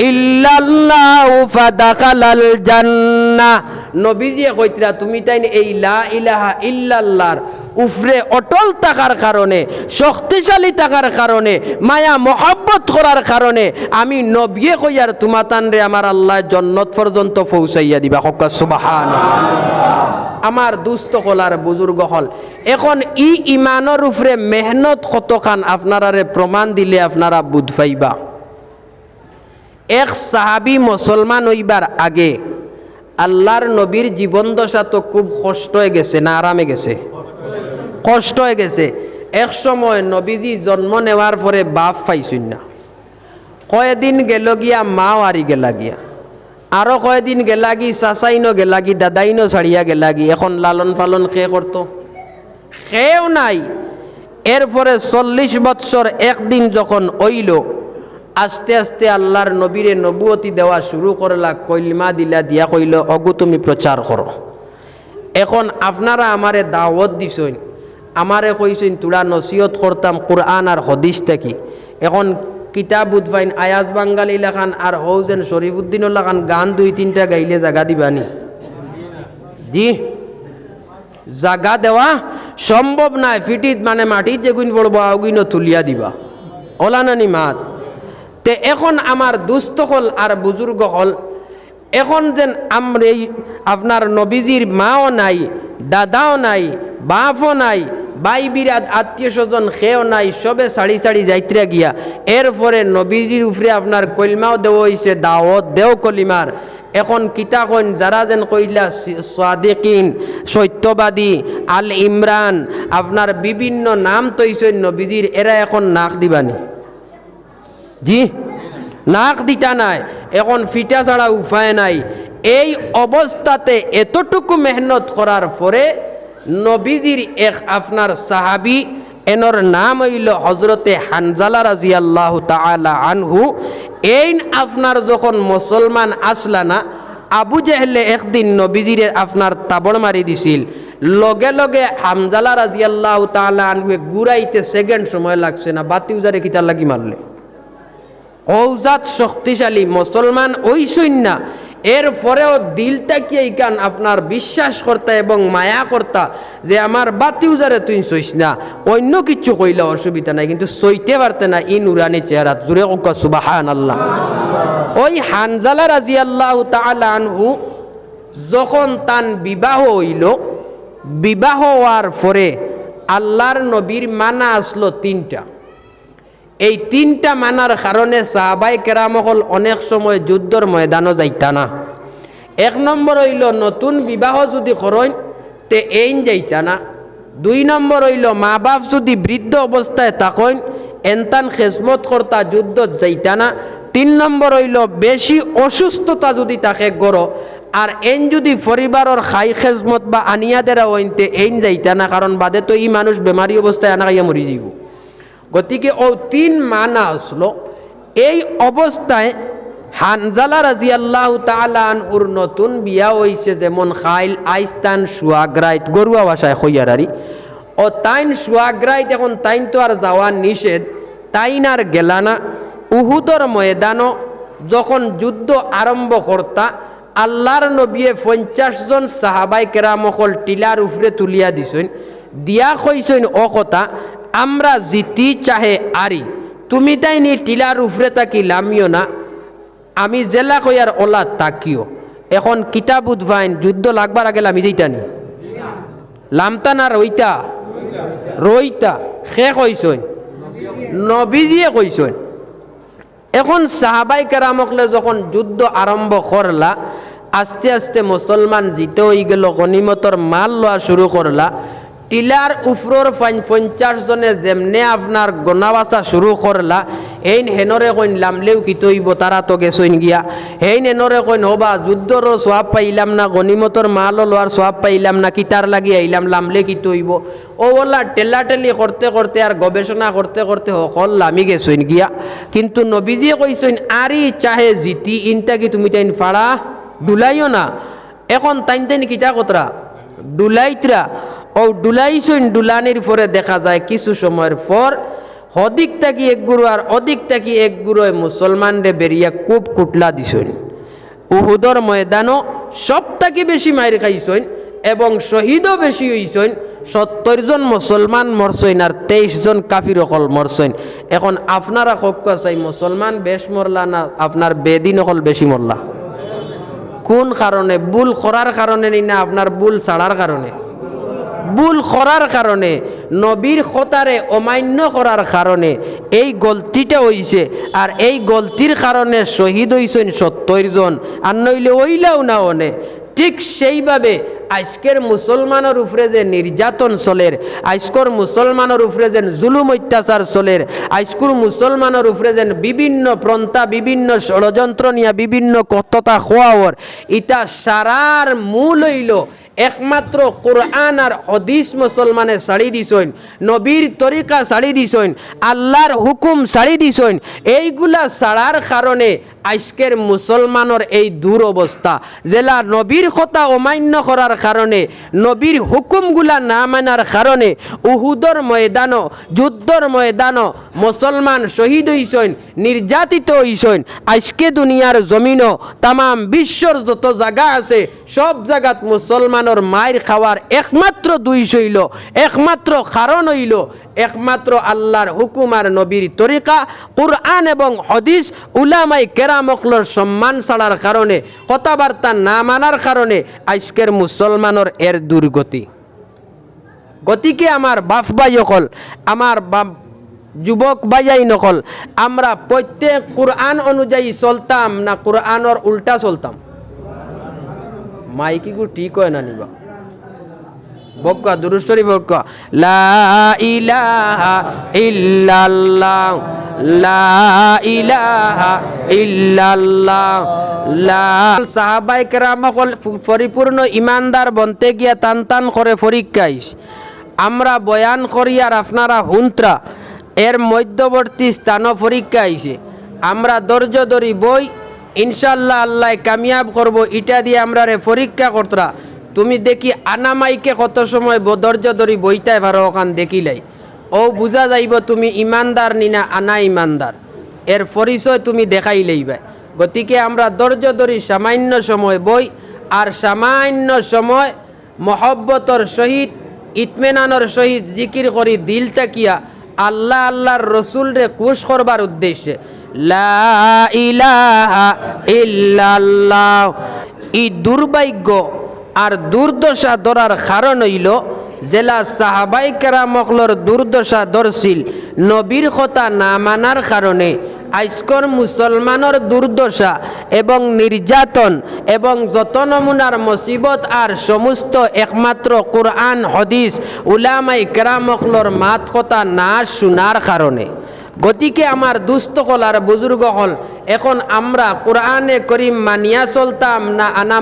ইল্লাল্লাহু ফাদাখালাল জান্নাহ। নবীজি কইতরা তুমি তাই এই লা ইলাহা ইল্লাল্লাহর উফরে অটল থাকার কারণে, শক্তিশালী থাকার কারণে, মায়া মহব্বত করার কারণে আমি নবী কইয়ার তোমাতান রে আমার আল্লাহ জান্নাত পর্যন্ত পৌঁছাইয়া দিবা। সুবহানাল্লাহ। আমার দুস্থ হলার বুজুর্গ হল, এখন ইমানের উপরে মেহনত কতখান আপনারারে প্রমাণ দিলে আপনারা বুঝ পাইবা। এক সাহাবী মুসলমান হইবার আগে আল্লাহর নবীর জীবন দশা তো খুব কষ্ট হয়ে গেছে না আরামে গেছে? কষ্ট হয়ে গেছে। এক সময় নবীজি জন্ম নেওয়ার পরে বাপ পাইছেন না, কয়েকদিন গেল গিয়া মাও আরি গেলা গিয়া, আরো কয়েকদিন গেলা গি চাচাইনো গেলা গি, দাদাইনো ছাড়িয়া গেলা গি। এখন লালন পালন কে করত? কেউ নাই। এরপরে 40 বৎসর একদিন যখন হইল, আস্তে আস্তে আল্লাহর নবীরে নবুয়তি দেওয়া শুরু করলা, কলিমা দিলা, দিয়া কইল অগু তুমি প্রচার করো। এখন আপনারা আমারে দাওয়াত দিছেন, আমারে কইছেন তোরা নসিহত করতাম কোরআন আর হদিস থেকে। এখন কিতাব উদ্ভাইন আয়াজ বাঙ্গালি লেখান আর হৌজেন শরীফুদ্দিন লাখান গান 2-3টা গাইলে জায়গা দিবানি? জি, জায়গা দেওয়া সম্ভব নাই। ফিটিত মানে মাটিত যেগুন পড়বো আগুন তুলিয়া দিবা, ওলানানি মাত। তে এখন আমার দুস্থ হল আর বুজুর্গ হল, এখন যেন আমরা এই আপনার নবীজির মাও নাই, দাদাও নাই, বাপও নাই, ভাই বিরাট আত্মীয় স্বজন খেয়েও নাই, সবে সাড়ি সাড়ি যাইত্রা গিয়া এরপরে নবীজির উপরে আপনার কলমাও দেওয়া হয়েছে, দাওয়াত দেও কলিমার। এখন কিতা কইন যারা যেন কইলা সাদিকিন, সত্যবাদী, আল ইমরান, আপনার বিভিন্ন নাম তৈছেন নবীজির, এরা এখন নাক দিবানি? জি, নাক দিতা নাই। এখন ফিটা ছাড়া উপায় নাই। এই অবস্থাতে এতটুকু মেহনত করার পরে নবীজির এক আপনার সাহাবি, এনর নাম হইল হজরতে হানজালা রাদিয়াল্লাহু তাআলা আনহু। এই আপনার যখন মুসলমান আসলা না, আবু জেহেলে একদিন নবীজির আপনার তাবড় মারি দিছিল, লগে লগে হানজালা রাদিয়াল্লাহু তাআলা আনহু গুড়াইতে সেকেন্ড সময় লাগছে না, বাতি উজারে কিতা লাগি মারলে। ঔজাত শক্তিশালী মুসলমান ওই সৈন্য, এরপরেও দিলটা কি এইখান আপনার বিশ্বাস করতা এবং মায়া করতা যে আমার বাতি উজারে তুই সইস না, অন্য কিছু কইলে অসুবিধা নাই, কিন্তু সইতে পারতে না ই নুরানি চেহারা। জুড়ে সুবহানাল্লাহ। ওই হানজালা রাদিয়াল্লাহু তাআলা আনহু যখন তান বিবাহ হইল, বিবাহ হওয়ার পরে আল্লাহর নবীর মানা আসলো 3টা। এই 3টা মানার কারণে সাহাবাই কেরামহল অনেক সময় যুদ্ধর ময়দানও যাইতা না। 1 নম্বর হইল নতুন বিবাহ যদি করেন তে এইন যাইতা না। 2 নম্বর হইল মা বাপ যদি বৃদ্ধ অবস্থায় থাকেন এনতান খেজমত করতা যুদ্ধত যাইতা না। 3 নম্বর হইল বেশি অসুস্থতা যদি তাকে গড় আর এন যদি পরিবারের খাই খেজমত বা আনিয়া দেরা হইতে এইন যাইতা না, কারণ বাদে তো ই মানুষ বেমারি অবস্থায় আনা খাইয়া মরি যাইব। গতিকে ও 3 মানা আসলো। এই অবস্থায় হানজালা রাদিয়াল্লাহু তাআলা আনহুর নতুন বিয়া হইছে, যেমন খাইল আইস্তান সুয়াগরাইত, গরুয়া ভাষায় খইয়ারারি ও তাইন সুয়াগরাইত। এখন তাইন তো আর যাওয়া নিষেধ, তাইন আর গেলানা। উহুদর ময়দানও যখন যুদ্ধ আরম্ভ করতা, আল্লাহর নবিয়ে 50 জন সাহাবাই কেরামকল টিলার উপরে তুলিয়া দিছেন, দিয়া কইছেন ও কথা আমরা জিতি চাহে আরি, তুমি তাই নি টিলার উপরে তাকি লামিও না, আমি জেলা কইয়ার ওলা তাকিও। এখন কিতাব উদ্ভাইন যুদ্ধ লাগবার আগে লামি যাইতানি? লামতা না রইতা? রইতা। সে কইছেন নবীজিয়ে কইছেন। এখন সাহাবাই কেরামকলে যখন যুদ্ধ আরম্ভ করলা, আস্তে আস্তে মুসলমান জিতে হয়ে গেল, গনিমতর মাল লওয়া শুরু করলা। টিলার উপর 50 জনে যেমনে আপনার গনাবাসা শুরু করলা, এই হেনরে কইন লামলেও কি তৈব, তারা তো গেছইন গিয়া। হেইন হেনরে কইন হবা যুদ্ধরও সোয়াব পাইলাম না, গনিমতর মালও লওয়ার সোয়াব পাইলাম না, কিতার লাগি আইলাম, লামলে কি তৈব। ও বলা টেলাটেলি করতে করতে আর গবেষণা করতে করতে সকল লামি গেছইন গিয়া। কিন্তু নবীজিয়ে কইছেন আরি চাহে জিতি, ইনটা কি তুমি তাইন ফাড়া ডুলাইও না। এখন তাইন তাইন কিতা কতরা ডুলাইতরা ও ডুলাইছইন। ডুলানির পরে দেখা যায় কিছু সময়ের পর অধিক থাকি এক গুরু আর অধিক থাকি এক গুরুয় মুসলমানরে বেরিয়া খুব কুটলা দিছইন। উহুদর ময়দানও সব থাকি বেশি মাইর খাইছইন এবং শহীদও বেশি হইছইন। 70 জন মুসলমান মরছইন আর 23 জন কাফির অকল মরছইন। এখন আপনারা কক্ষ চাই মুসলমান বেশ মরলা না আপনার বেদিন অকল বেশি মরলা? কোন কারণে? ভুল করার কারণে না আপনার ভুল ছাড়ার কারণে? ভুল করার কারণে, নবীর খতারে অমান্য করার কারণে এই গলতিটা হইছে। আর এই গলতির কারণে শহীদ হইছেন 70 জন, আর নইলে ওইলাও না অনে। ঠিক সেইভাবে আজকের মুসলমানের উপরে যে নির্যাতন চলের, আজকের মুসলমানের উপরে যেন জুলুম অত্যাচার চলের, আজকের মুসলমানের উপরে যেন বিভিন্ন প্রন্থা, বিভিন্ন ষড়যন্ত্র নিয়ে বিভিন্ন কতটা খোয়াওয়ার, ইটা সারার মূল হইল একমাত্র কোরআন আর হাদিস মুসলমানে ছাড়ি দিছেন, নবীর তরিকা ছাড়ি দিছেন, আল্লাহর হুকুম ছাড়ি দিছেন। এইগুলা ছাড়ার কারণে আজকের মুসলমানের এই দুরবস্থা, জেলা নবীর কথা অমান্য করার কারণে, নবীর হুকুমগুলা না মানার কারণে উহুদর ময়দানও, যুদ্ধর ময়দানও মুসলমান শহীদ হইছেন, নির্যাতিত হইছেন। আজকে দুনিয়ার জমিনও তাম বিশ্বর যত জায়গা আছে সব জায়গাত মুসলমানের মায়ের খাওয়ার একমাত্র দুই হইল, একমাত্র কারণ হইল একমাত্র আল্লাহর হুকুম আর নবীর তরিকা, কুরআন এবং হাদিস, উলামায়ে কেরামকলর সম্মান ছাড়ার কারণে, কথাবার্তা না মানার কারণে আজকের মুসলমানের এর দুর্গতি। গতিকে আমার বাপ ভাই হল, আমার যুবক ভাইয়াই নকল, আমরা প্রত্যেক কুরআন অনুযায়ী চলতাম না কুরআনের উল্টা চলতাম? মাইকিগু ঠিক হয় না নিবা বক্কা দুরূদ শরীফ বক্কা লা ইলাহা ইল্লাল্লাহ, লা ইলাহা ইল্লাল্লাহ। সাহাবায়ে কেরাম পরিপূর্ণ ইমানদার বনতে গিয়া টান টান করে পরীক্ষাইস। আমরা বয়ান করি আর আপনারা হুন্ত্রা, এর মধ্যবর্তী স্থানও পরীক্ষা আইছে। আমরা ধৈর্য ধরি বই, ইনশাল্লাহ আল্লাহ কামিয়াব করব, এটা দিয়ে আমরা রে পরীক্ষা করতরা। তুমি দেখি আনামাইকে কত সময় ধৈর্য ধরি বইটাই ভালো ওখান দেখিলাই, ও বুঝা যাইব তুমি ইমানদার নিনা আনা ইমানদার, এর পরিচয় তুমি দেখাই লইবা। গতিকে আমরা ধৈর্য ধরি সামান্য সময় বই, আর সামান্য সময় মহব্বতর সহিত, ইতমেনানোর সহিত জিকির করি দিল তাকিয়া আল্লাহ আল্লাহর রসুল রে খুশ করবার উদ্দেশ্যে। লা ইলাহা ইল্লাল্লাহ। এই দুর্ভাগ্য আর দুর্দশা ধরার কারণ হইল জেলা সাহাবায়ে কেরামকলর দুর্দশা ধরছিল নবীর কথা না মানার কারণে। আজকর মুসলমানের দুর্দশা এবং নির্যাতন এবং যত নমুনার মুসিবত আর সমস্ত একমাত্র কুরআন হাদিস উলামায়ে কেরামকলর মাত কথা না শোনার কারণে। গতিকে আমার দুস্থ হল আর বুজুর্গ হল, এখন আমরা কুরআনে করিম মানিয়া চলতাম না আনা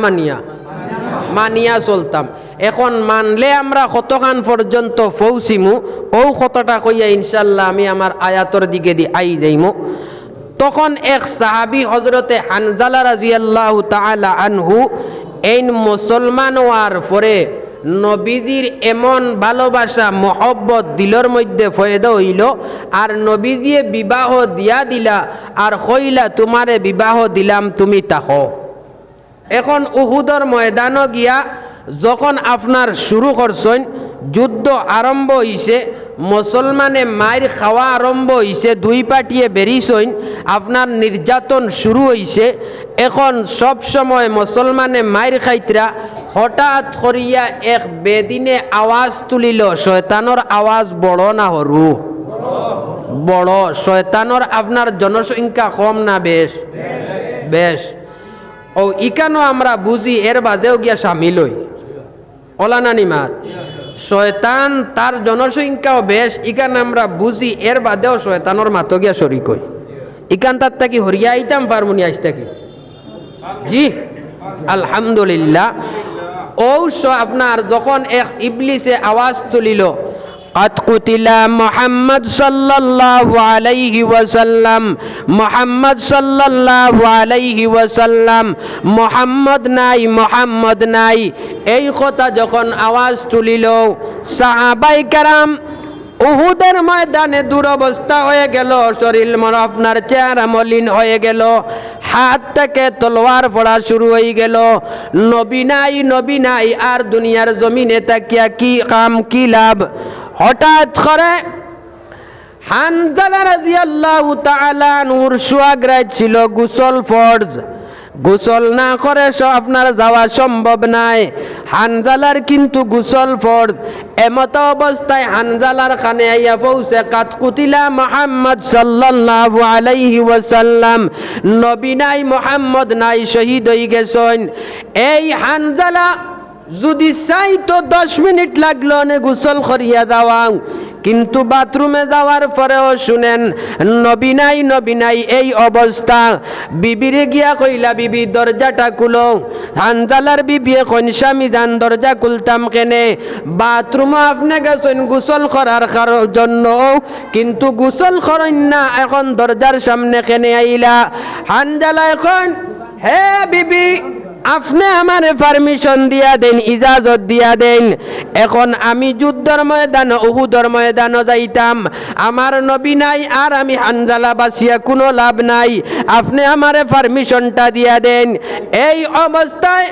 মানিয়া চলতাম? এখন মানলে আমরা কতখান পর্যন্ত পৌঁছিমু ও কতটা কইয়া ইনশাল্লাহ আমি আমার আয়াতর দিকে দি আই যাইমু। তখন এক সাহাবী হযরতে হানজালা রাদিয়াল্লাহু তাআলা আনহু এই মুসলমান হওয়ার পরে নবীজির এমন ভালোবাসা মহব্বত দিলর মধ্যে ফয়দা হইল, আর নবীজিয়ে বিবাহ দিয়া দিলা আর কইলা তোমারে বিবাহ দিলাম তুমি তাকো। এখন উহুদর ময়দানও গিয়া যখন আপনার শুরু করছেন, যুদ্ধ আরম্ভ হইছে, মুসলমানে মায়ের খাওয়া আরম্ভ হইছে, দুই পাটিয়ে বেরিয়েছেন, আপনার নির্যাতন শুরু হইছে। এখন সব সময় মুসলমানে মায়ের খাইতরা হঠাৎ করিয়া এক বেদিনে আওয়াজ তুলিল। শয়তানোর আওয়াজ বড় না হরু? বড়। শয়তানোর আপনার জনসংখ্যা কম না বেশ? বেশ। ও ইকানো আমরা বুঝি এর বাদেও গিয়া সামিল হই ওলানানি মাত। শয়তান তার জনসংখ্যাও বেশ, ইকান আমরা বুঝি এর বাদেও শয়তানোর মাতো গিয়া শরিক হই। ইকান তার তাকি হরিয়া আইতাম পারমুনি আইস থাকি জি আলহামদুলিল্লাহ। ও আপনার যখন এক ইবলিসে আওয়াজ তুলিল قد قتل محمد صلى الله عليه وسلم, محمد صلى الله عليه وسلم, محمد নাই, محمد নাই, এই কথা যখন আওয়াজ তুলিল সাহাবায়ে কেরাম উহুদের ময়দানে দুরবস্থা হয়ে গেল, শরীর আপনার চেহারা মলিন হয়ে গেল, হাত থেকে তলোয়ার পড়া শুরু হয়ে গেল। নবী নাই, নবী নাই, আর দুনিয়ার জমিনে তাকিয়া কি কাম কি লাভ? হঠাৎ করে হানজালা রাদিয়াল্লাহু তাআলা নূর সুয়াগরায় ছিল গোসল ফরজ, গোসল না করে আপনার যাওয়া সম্ভব নাই। হানজালার কিন্তু গোসল ফরজ। এমত অবস্থায় হানজালার খানে আইয়া পৌঁছে কাত কুতিলা মুহাম্মদ সাল্লাল্লাহু আলাইহি ওয়াসাল্লাম, নবী নাই, মুহাম্মদ নাই, শহীদ হয়ে গেছেন। এই হানজালা যদি চাই তো 10 মিনিট লাগলো নে গোসল করিয়া যাওয়া, কিন্তু বাথরুমে যাওয়ার পরেও শুনেন নবী নাই এই অবস্থা। বিবিরে গিয়া কইলা, বিবি দরজাটা খুলো। হানজালার বিবি এখন স্বামী যান দরজা খুলতাম কেনে, বাথরুমে আপনি গেছেন গোসল করার জন্য, কিন্তু গোসল করেন না, এখন দরজার সামনে কেনে আইলা? হানজালা এখন, হে বিবি আপনি আমারে পারমিশন দিয়া দেন, ইজাজত দিয়া দেন, এখন আমি যুদ্ধের ময়দান উহুদের ময়দান যাইতাম, আমার নবী নাই আর আমি হানজালা বাসিয়া কোনো লাভ নাই, আপনি আমারে পারমিশনটা দিয়া দেন। এই অবস্থায়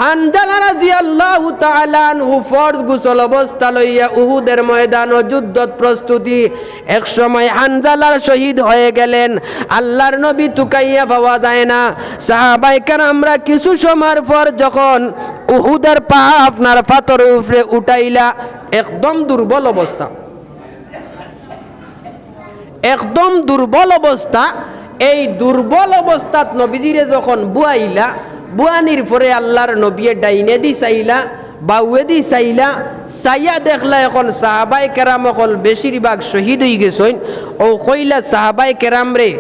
হানজালা রাদিয়াল্লাহু তাআলা আনহু ফরজ গোসল অবস্থা লইয়া উহুদের ময়দান ও যুদ্ধত প্রস্তুতি। এক সময় হানজালার শহীদ হয়ে গেলেন। আল্লাহর নবী তুকাইয়া পাওয়া যায় না। সাহাবায়ে কেরামরা কিছু সময়ের পর যখন উহুদের পা আপনার পাথরের উপরে উঠাইলা, একদম দুর্বল অবস্থা, একদম দুর্বল অবস্থা। এই দুর্বল অবস্থাত নবীজিরে যখন বুয়াইলা, বুয়ানির পরে আল্লাহর নবীয়ে ডাইনে দি চাইলা, বাউয়ে দি চাইলা, চাইয়া দেখলা এখন সাহাবায়ে কেরাম অকল বেশিরভাগ শহীদ হয়ে গেছেন। ও কইলা সাহাবায়ে কেরাম রে,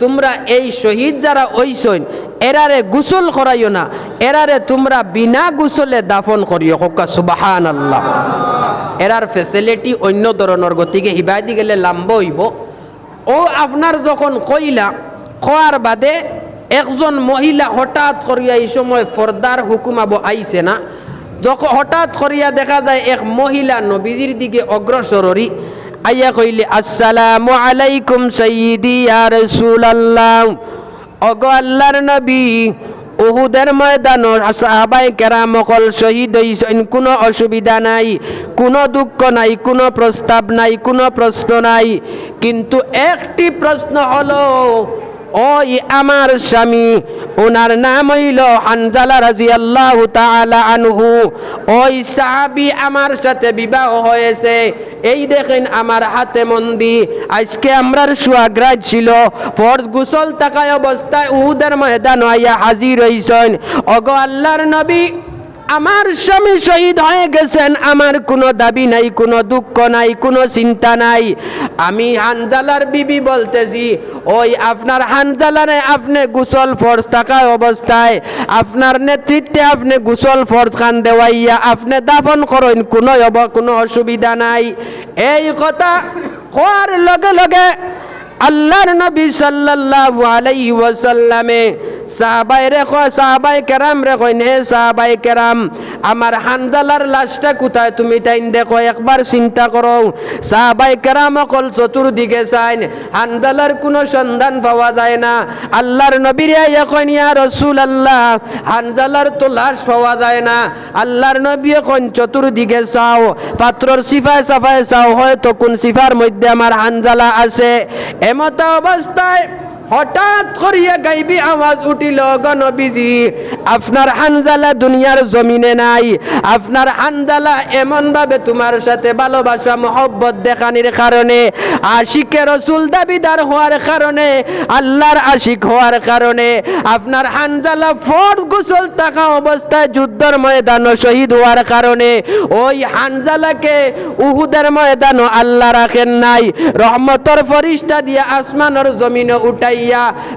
তোমরা এই শহীদ যারা হইছেন এরারে গোসল করাইও না, এরারে তোমরা বিনা গোসলে দাফন করিও। হোক সুবহানাল্লাহ। এরার ফ্যাসিলিটি অন্য ধরনের, গতিকে হিবাইদি গেলে লাম্ব হইব। ও আপনার যখন কইলা, খোয়ার বাদে একজন মহিলা হঠাৎ করিয়া এই সময় ফর্দার হুকুম আবু আইছে না, যখন হঠাৎ করিয়া দেখা যায় এক মহিলা নবীজির দিকে অগ্রসরী আইয়া কইলে, আসসালামু আলাইকুম সাইয়্যিদি ইয়া রাসূলুল্লাহ। ওগো আল্লাহর নবী, উহুদের ময়দান সাহাবায়ে কেরাম সকল শহীদ হইছেন, কোনো অসুবিধা নাই, কোনো দুঃখ নাই, কোনো প্রস্তাব নাই, কোনো প্রশ্ন নাই, কিন্তু একটি প্রশ্ন হলো, ওই আমার স্বামী, ওনার নাম হইল হানজালা রাদিয়াল্লাহু তাআলা আনহু, ওই সাহাবী আমার সাথে বিবাহ হয়েছে, এই দেখেন আমার হাতে মন্দি, আজকে আমরার সুয়াগরাজ ছিল, ফরজ গোসল থাকায় অবস্থায় উহুদের ময়দান আইয়া হাজির হইছেন। ওগো আল্লাহর নবী, আমার স্বামী শহীদ হয়ে গেছেন, আমার কোনো দাবি নাই, কোনো দুঃখ নাই, কোনো চিন্তা নাই। আমি হানজালার বিবি বলতেছি, ওই আপনার হানজালারে আপনি গোসল ফরজ থাকা অবস্থায় আপনার নেতৃত্বে আপনি গোসল ফরজ খান দেওয়াইয়া আপনি দাফন করেন, কোনো অসুবিধা নাই। এই কথা কোয়ার লগে লগে আল্লাহর নবী সাল্লাল্লাহু আলাইহি ওয়াসাল্লামে সাহাবায়ে কেরাম রে কইন, হে সাহাবায়ে কেরাম, আমার হানজালার লাশটা কোথায় তুমি তাইন দেখো, একবার চিন্তা করো। সাহাবায়ে কেরাম সকল চতুর্দিকে চাইন, হানজালার কোনো সন্ধান পাওয়া যায় না। আল্লাহর নবীর আইয়া কইন, ইয়া রাসূলুল্লাহ, হানজালার তো লাশ পাওয়া যায় না। আল্লাহর নবী কইন, চতুর্দিকে চাও, পাত্রর সিফায় সাফায় চাও, হয়তো কোন সিফার মধ্যে আমার হানজালা আছে। এমত অবস্থায় হঠাৎ করিয়া গাইবি আওয়াজ উঠিল, গো নবীজি, আপনার হানজালা দুনিয়ার জমিনে নাই। আপনার হানজালা এমন ভাবে তোমার সাথে ভালোবাসা মহব্বত দেখানির কারণে, আশিকে রসুল দাবিদার হওয়ার কারণে, আল্লাহর আশিক হওয়ার কারণে আপনার হানজালা ফরজ গোসল থাকা অবস্থায় যুদ্ধের ময়দানে শহীদ হওয়ার কারণে ওই হানজালাকে উহুদের ময়দানে আল্লাহ রাখেন নাই, রহমতের ফরিস্তা দিয়া আসমানের জমিনে উঠাই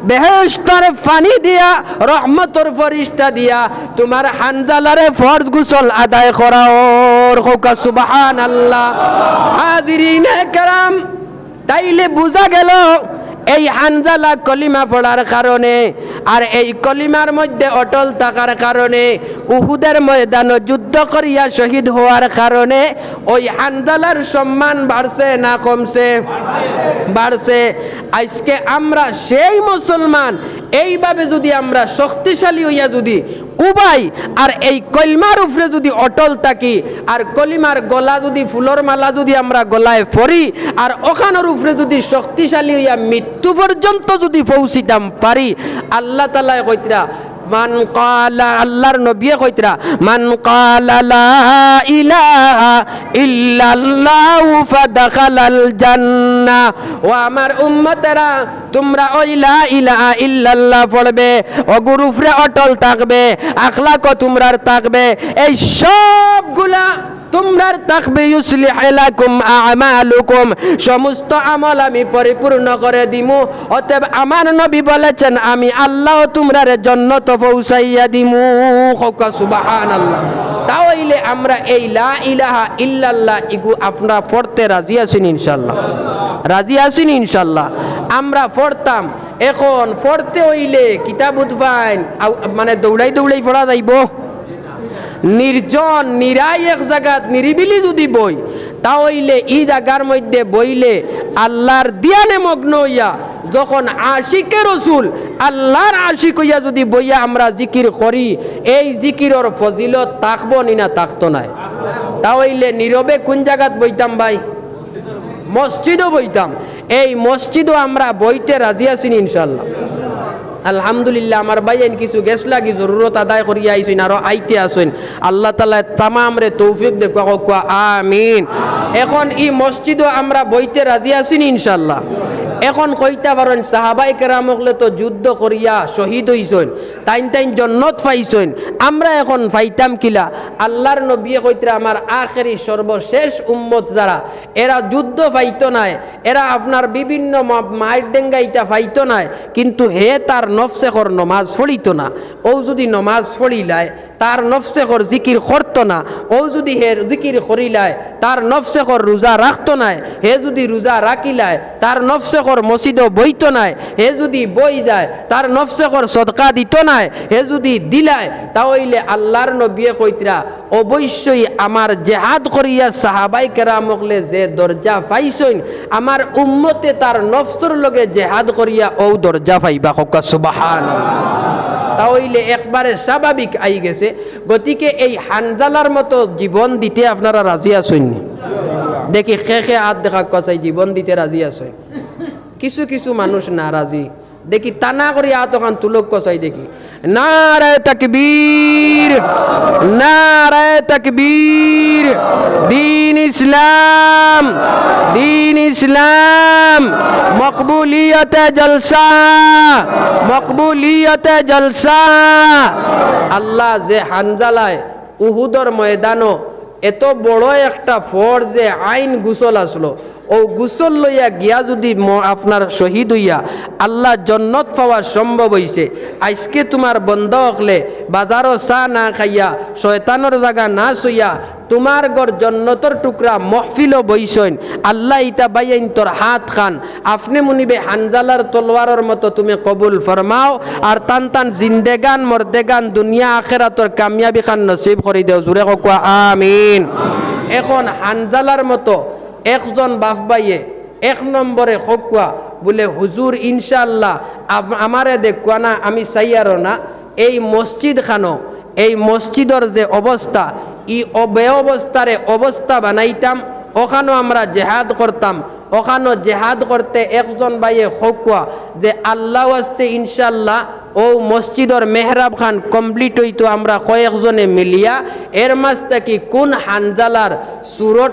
বেহেশতের পানি দিয়া, রহমতের ফরিস্তা দিয়া তোমার হানজালারে ফরজ গোসল আদায় করাও। সুবহানাল্লাহ। হাজিরিনে কেরাম, তাইলে বুঝা গেল এই হানজালা কলিমা পড়ার কারণে আর এই কলিমার মধ্যে অটল থাকার কারণে, উহুদের ময়দানে যুদ্ধ করিয়া শহীদ হওয়ার কারণে ওই হানজালার সম্মান বাড়ছে না কমছে? বাড়ছে। আজকে আমরা সেই মুসলমান, এইভাবে যদি আমরা শক্তিশালী হইয়া যদি উবাই আর এই কলিমার উপরে যদি অটল থাকি, আর কলিমার গলা যদি ফুলর মালা যদি আমরা গলায় পরি, আর ওখানের উপরে যদি শক্তিশালী হইয়া মৃত্যু পর্যন্ত যদি পৌঁছিতাম পারি, আল্লাহ তাআলা কইতরা মান ক্বালা আল্লাহর নবী কইতরা মান ক্বালা লা ইলাহা ইল্লাল্লাহু ফাদাখালাল জান্নাহ। ও আমার উম্মতেরা, তোমরা ওই লা ইলাহা ইল্লাল্লাহ পড়বে, ওগুর উপরে অটল থাকবে, আখলাকও তোমরার থাকবে, এই সবগুলা তোমরার থাকবে। ইউসলিহ লাকুম আমালুকুম, সমস্ত আমল আমি পরিপূর্ণ করে দিমু। অতএব আমার নবী বলেছেন আমি আল্লাহ তোমরার জান্নাত পৌঁছাইয়া দিমু। সুবহানাল্লাহ। তাহলে আমরা এই লা ইলাহা ইল্লাল্লাহ ইগু আপনারা পড়তে রাজি আছেন ইনশাআল্লাহ? রাজি আছেন ইনশাআল্লাহ? আমরা পড়তাম। এখন পড়তে হইলে কিতাব উদ্ভাইন মানে দৌড়াই দৌড়াই পড়া যাইব? নির্জন নিরাই এক জায়গাত নিরিবিলি যদি বই, তাহলে এই জায়গার মধ্যে বইলে আল্লাহর দিয়ানে মগ্ন হইয়া যখন আশিকে রসুল আল্লাহর আশিক হইয়া যদি বইয়া আমরা জিকির করি, এই জিকিরর ফজিলত থাকবো নি না থাকতো নাই? তাহলে নীরবে কোন জায়গাত বইতাম ভাই? মসজিদও বইতাম। এই মসজিদও আমরা বইতে রাজি আছি ইনশাআল্লাহ? আলহামদুলিল্লাহ। আমার ভাইয়েন কিছু গেছ লাগি জরুরত আদায় করিয়া আইসেন, আরো আইতে আসেন। আল্লাহ তাআলা তামাম রে তৌফিক দেখুয়া, আমিন। এখন এই মসজিদও আমরা বইতে রাজি আছি ইনশাআল্লাহ? এখন কইতা পারেন সাহাবায়ে কেরামকলে তো যুদ্ধ করিয়া শহীদ হইছেন, তাইন তাইন জান্নাত পাইছেন, আমরা এখন পাইতাম কিলা? আল্লাহর নবী কইতরা আমার আখেরি সর্বশেষ উম্মত যারা, এরা যুদ্ধ পাইতো নাই, এরা আপনার বিভিন্ন মায়ের ডেঙ্গাইটা পাইতো নাই, কিন্তু হে তার নফসে কর নমাজ পড়িতো না। ও যদি নমাজ পড়িলায় তার নফসে কর জিকির করতো না। ও যদি হে জিকির করিলায় তার নফসে কর রোজা রাখতো নাই। হে যদি রোজা রাখিলায় তার নফসে কর মসজিদও বইতো নাই। হে যদি বই যায় তার নফসে কর সদকা দিত নাই। হে যদি দিলায়, তাহলে আল্লাহর নবী কইতরা অবশ্যই আমার জেহাদ করিয়া সাহাবাই কেরামকলে যে দরজা পাইছেন, আমার উম্মতে তার নফসর লগে জেহাদ করিয়া ও দরজা পাইবা। সুবহানাল্লাহ। তাহলে একবারে স্বাভাবিক আই গেছে। গতিকে এই হানজালার মতো জীবন দিতে আপনারা রাজি আছেন? দেখি খে হাত দেখা কচাই জীবন দিতে রাজি আছেন? কিছু কিছু মানুষ না রাজি। দেখি টানা করি আতখান তুলক কচাই দেখি। নারে তাকবীর, নারে তাকবীর, দিন ইসলাম, দিন ইসলাম, মকবুলিয়তে জলসা, মকবুলিয়তে জলসা। আল্লাহ যে হানজালায় উহুদর ময়দানও এত বড় একটা ফরজে আইন গুসল আসলো, ও গুসল লইয়া গিয়া যদি আপনার শহীদ হইয়া আল্লাহ জান্নাত পাওয়া সম্ভব হইছে, আজকে তোমার বন্ধ হকলে বাজারও চা না খাইয়া শয়তানোর জায়গা না সইয়া তোমার গর জান্নাতের টুকরা মহফিলও বইছেন, আল্লাহ ইতা বাইন তোর হাত খান আপনি মুনিবে হানজালার তলোয়ারের মতো তুমি কবুল ফরমাও, আর তান তান জিন্দেগান মর্দেগান দুনিয়া আখেরাতর কামিয়াবি খান নসিব করে দেও। জুড়ে কোয়া আমিন। এখন হানজালার মতো একজন বাপ বাইয়ে এক নম্বরে হকুয়া বলে হুজুর ইনশাআল্লাহ আমারে দেখুয়া না, আমি চাইয়ারও না এই মসজিদ খানো, এই মসজিদর যে অবস্থা, ই বে অবস্থারে অবস্থা বানাইতাম, ওখানেও আমরা জেহাদ করতাম। ওখানেও জেহাদ করতে একজন বাইয়ে হকুয়া যে আল্লাহ আস্তে ইনশাআল্লাহ ও মসজিদর মেহরাব খান কমপ্লিট হইতো আমরা কয়েকজনে মিলিয়া, এর মাঝ থেকে কোন হানজালার সুরত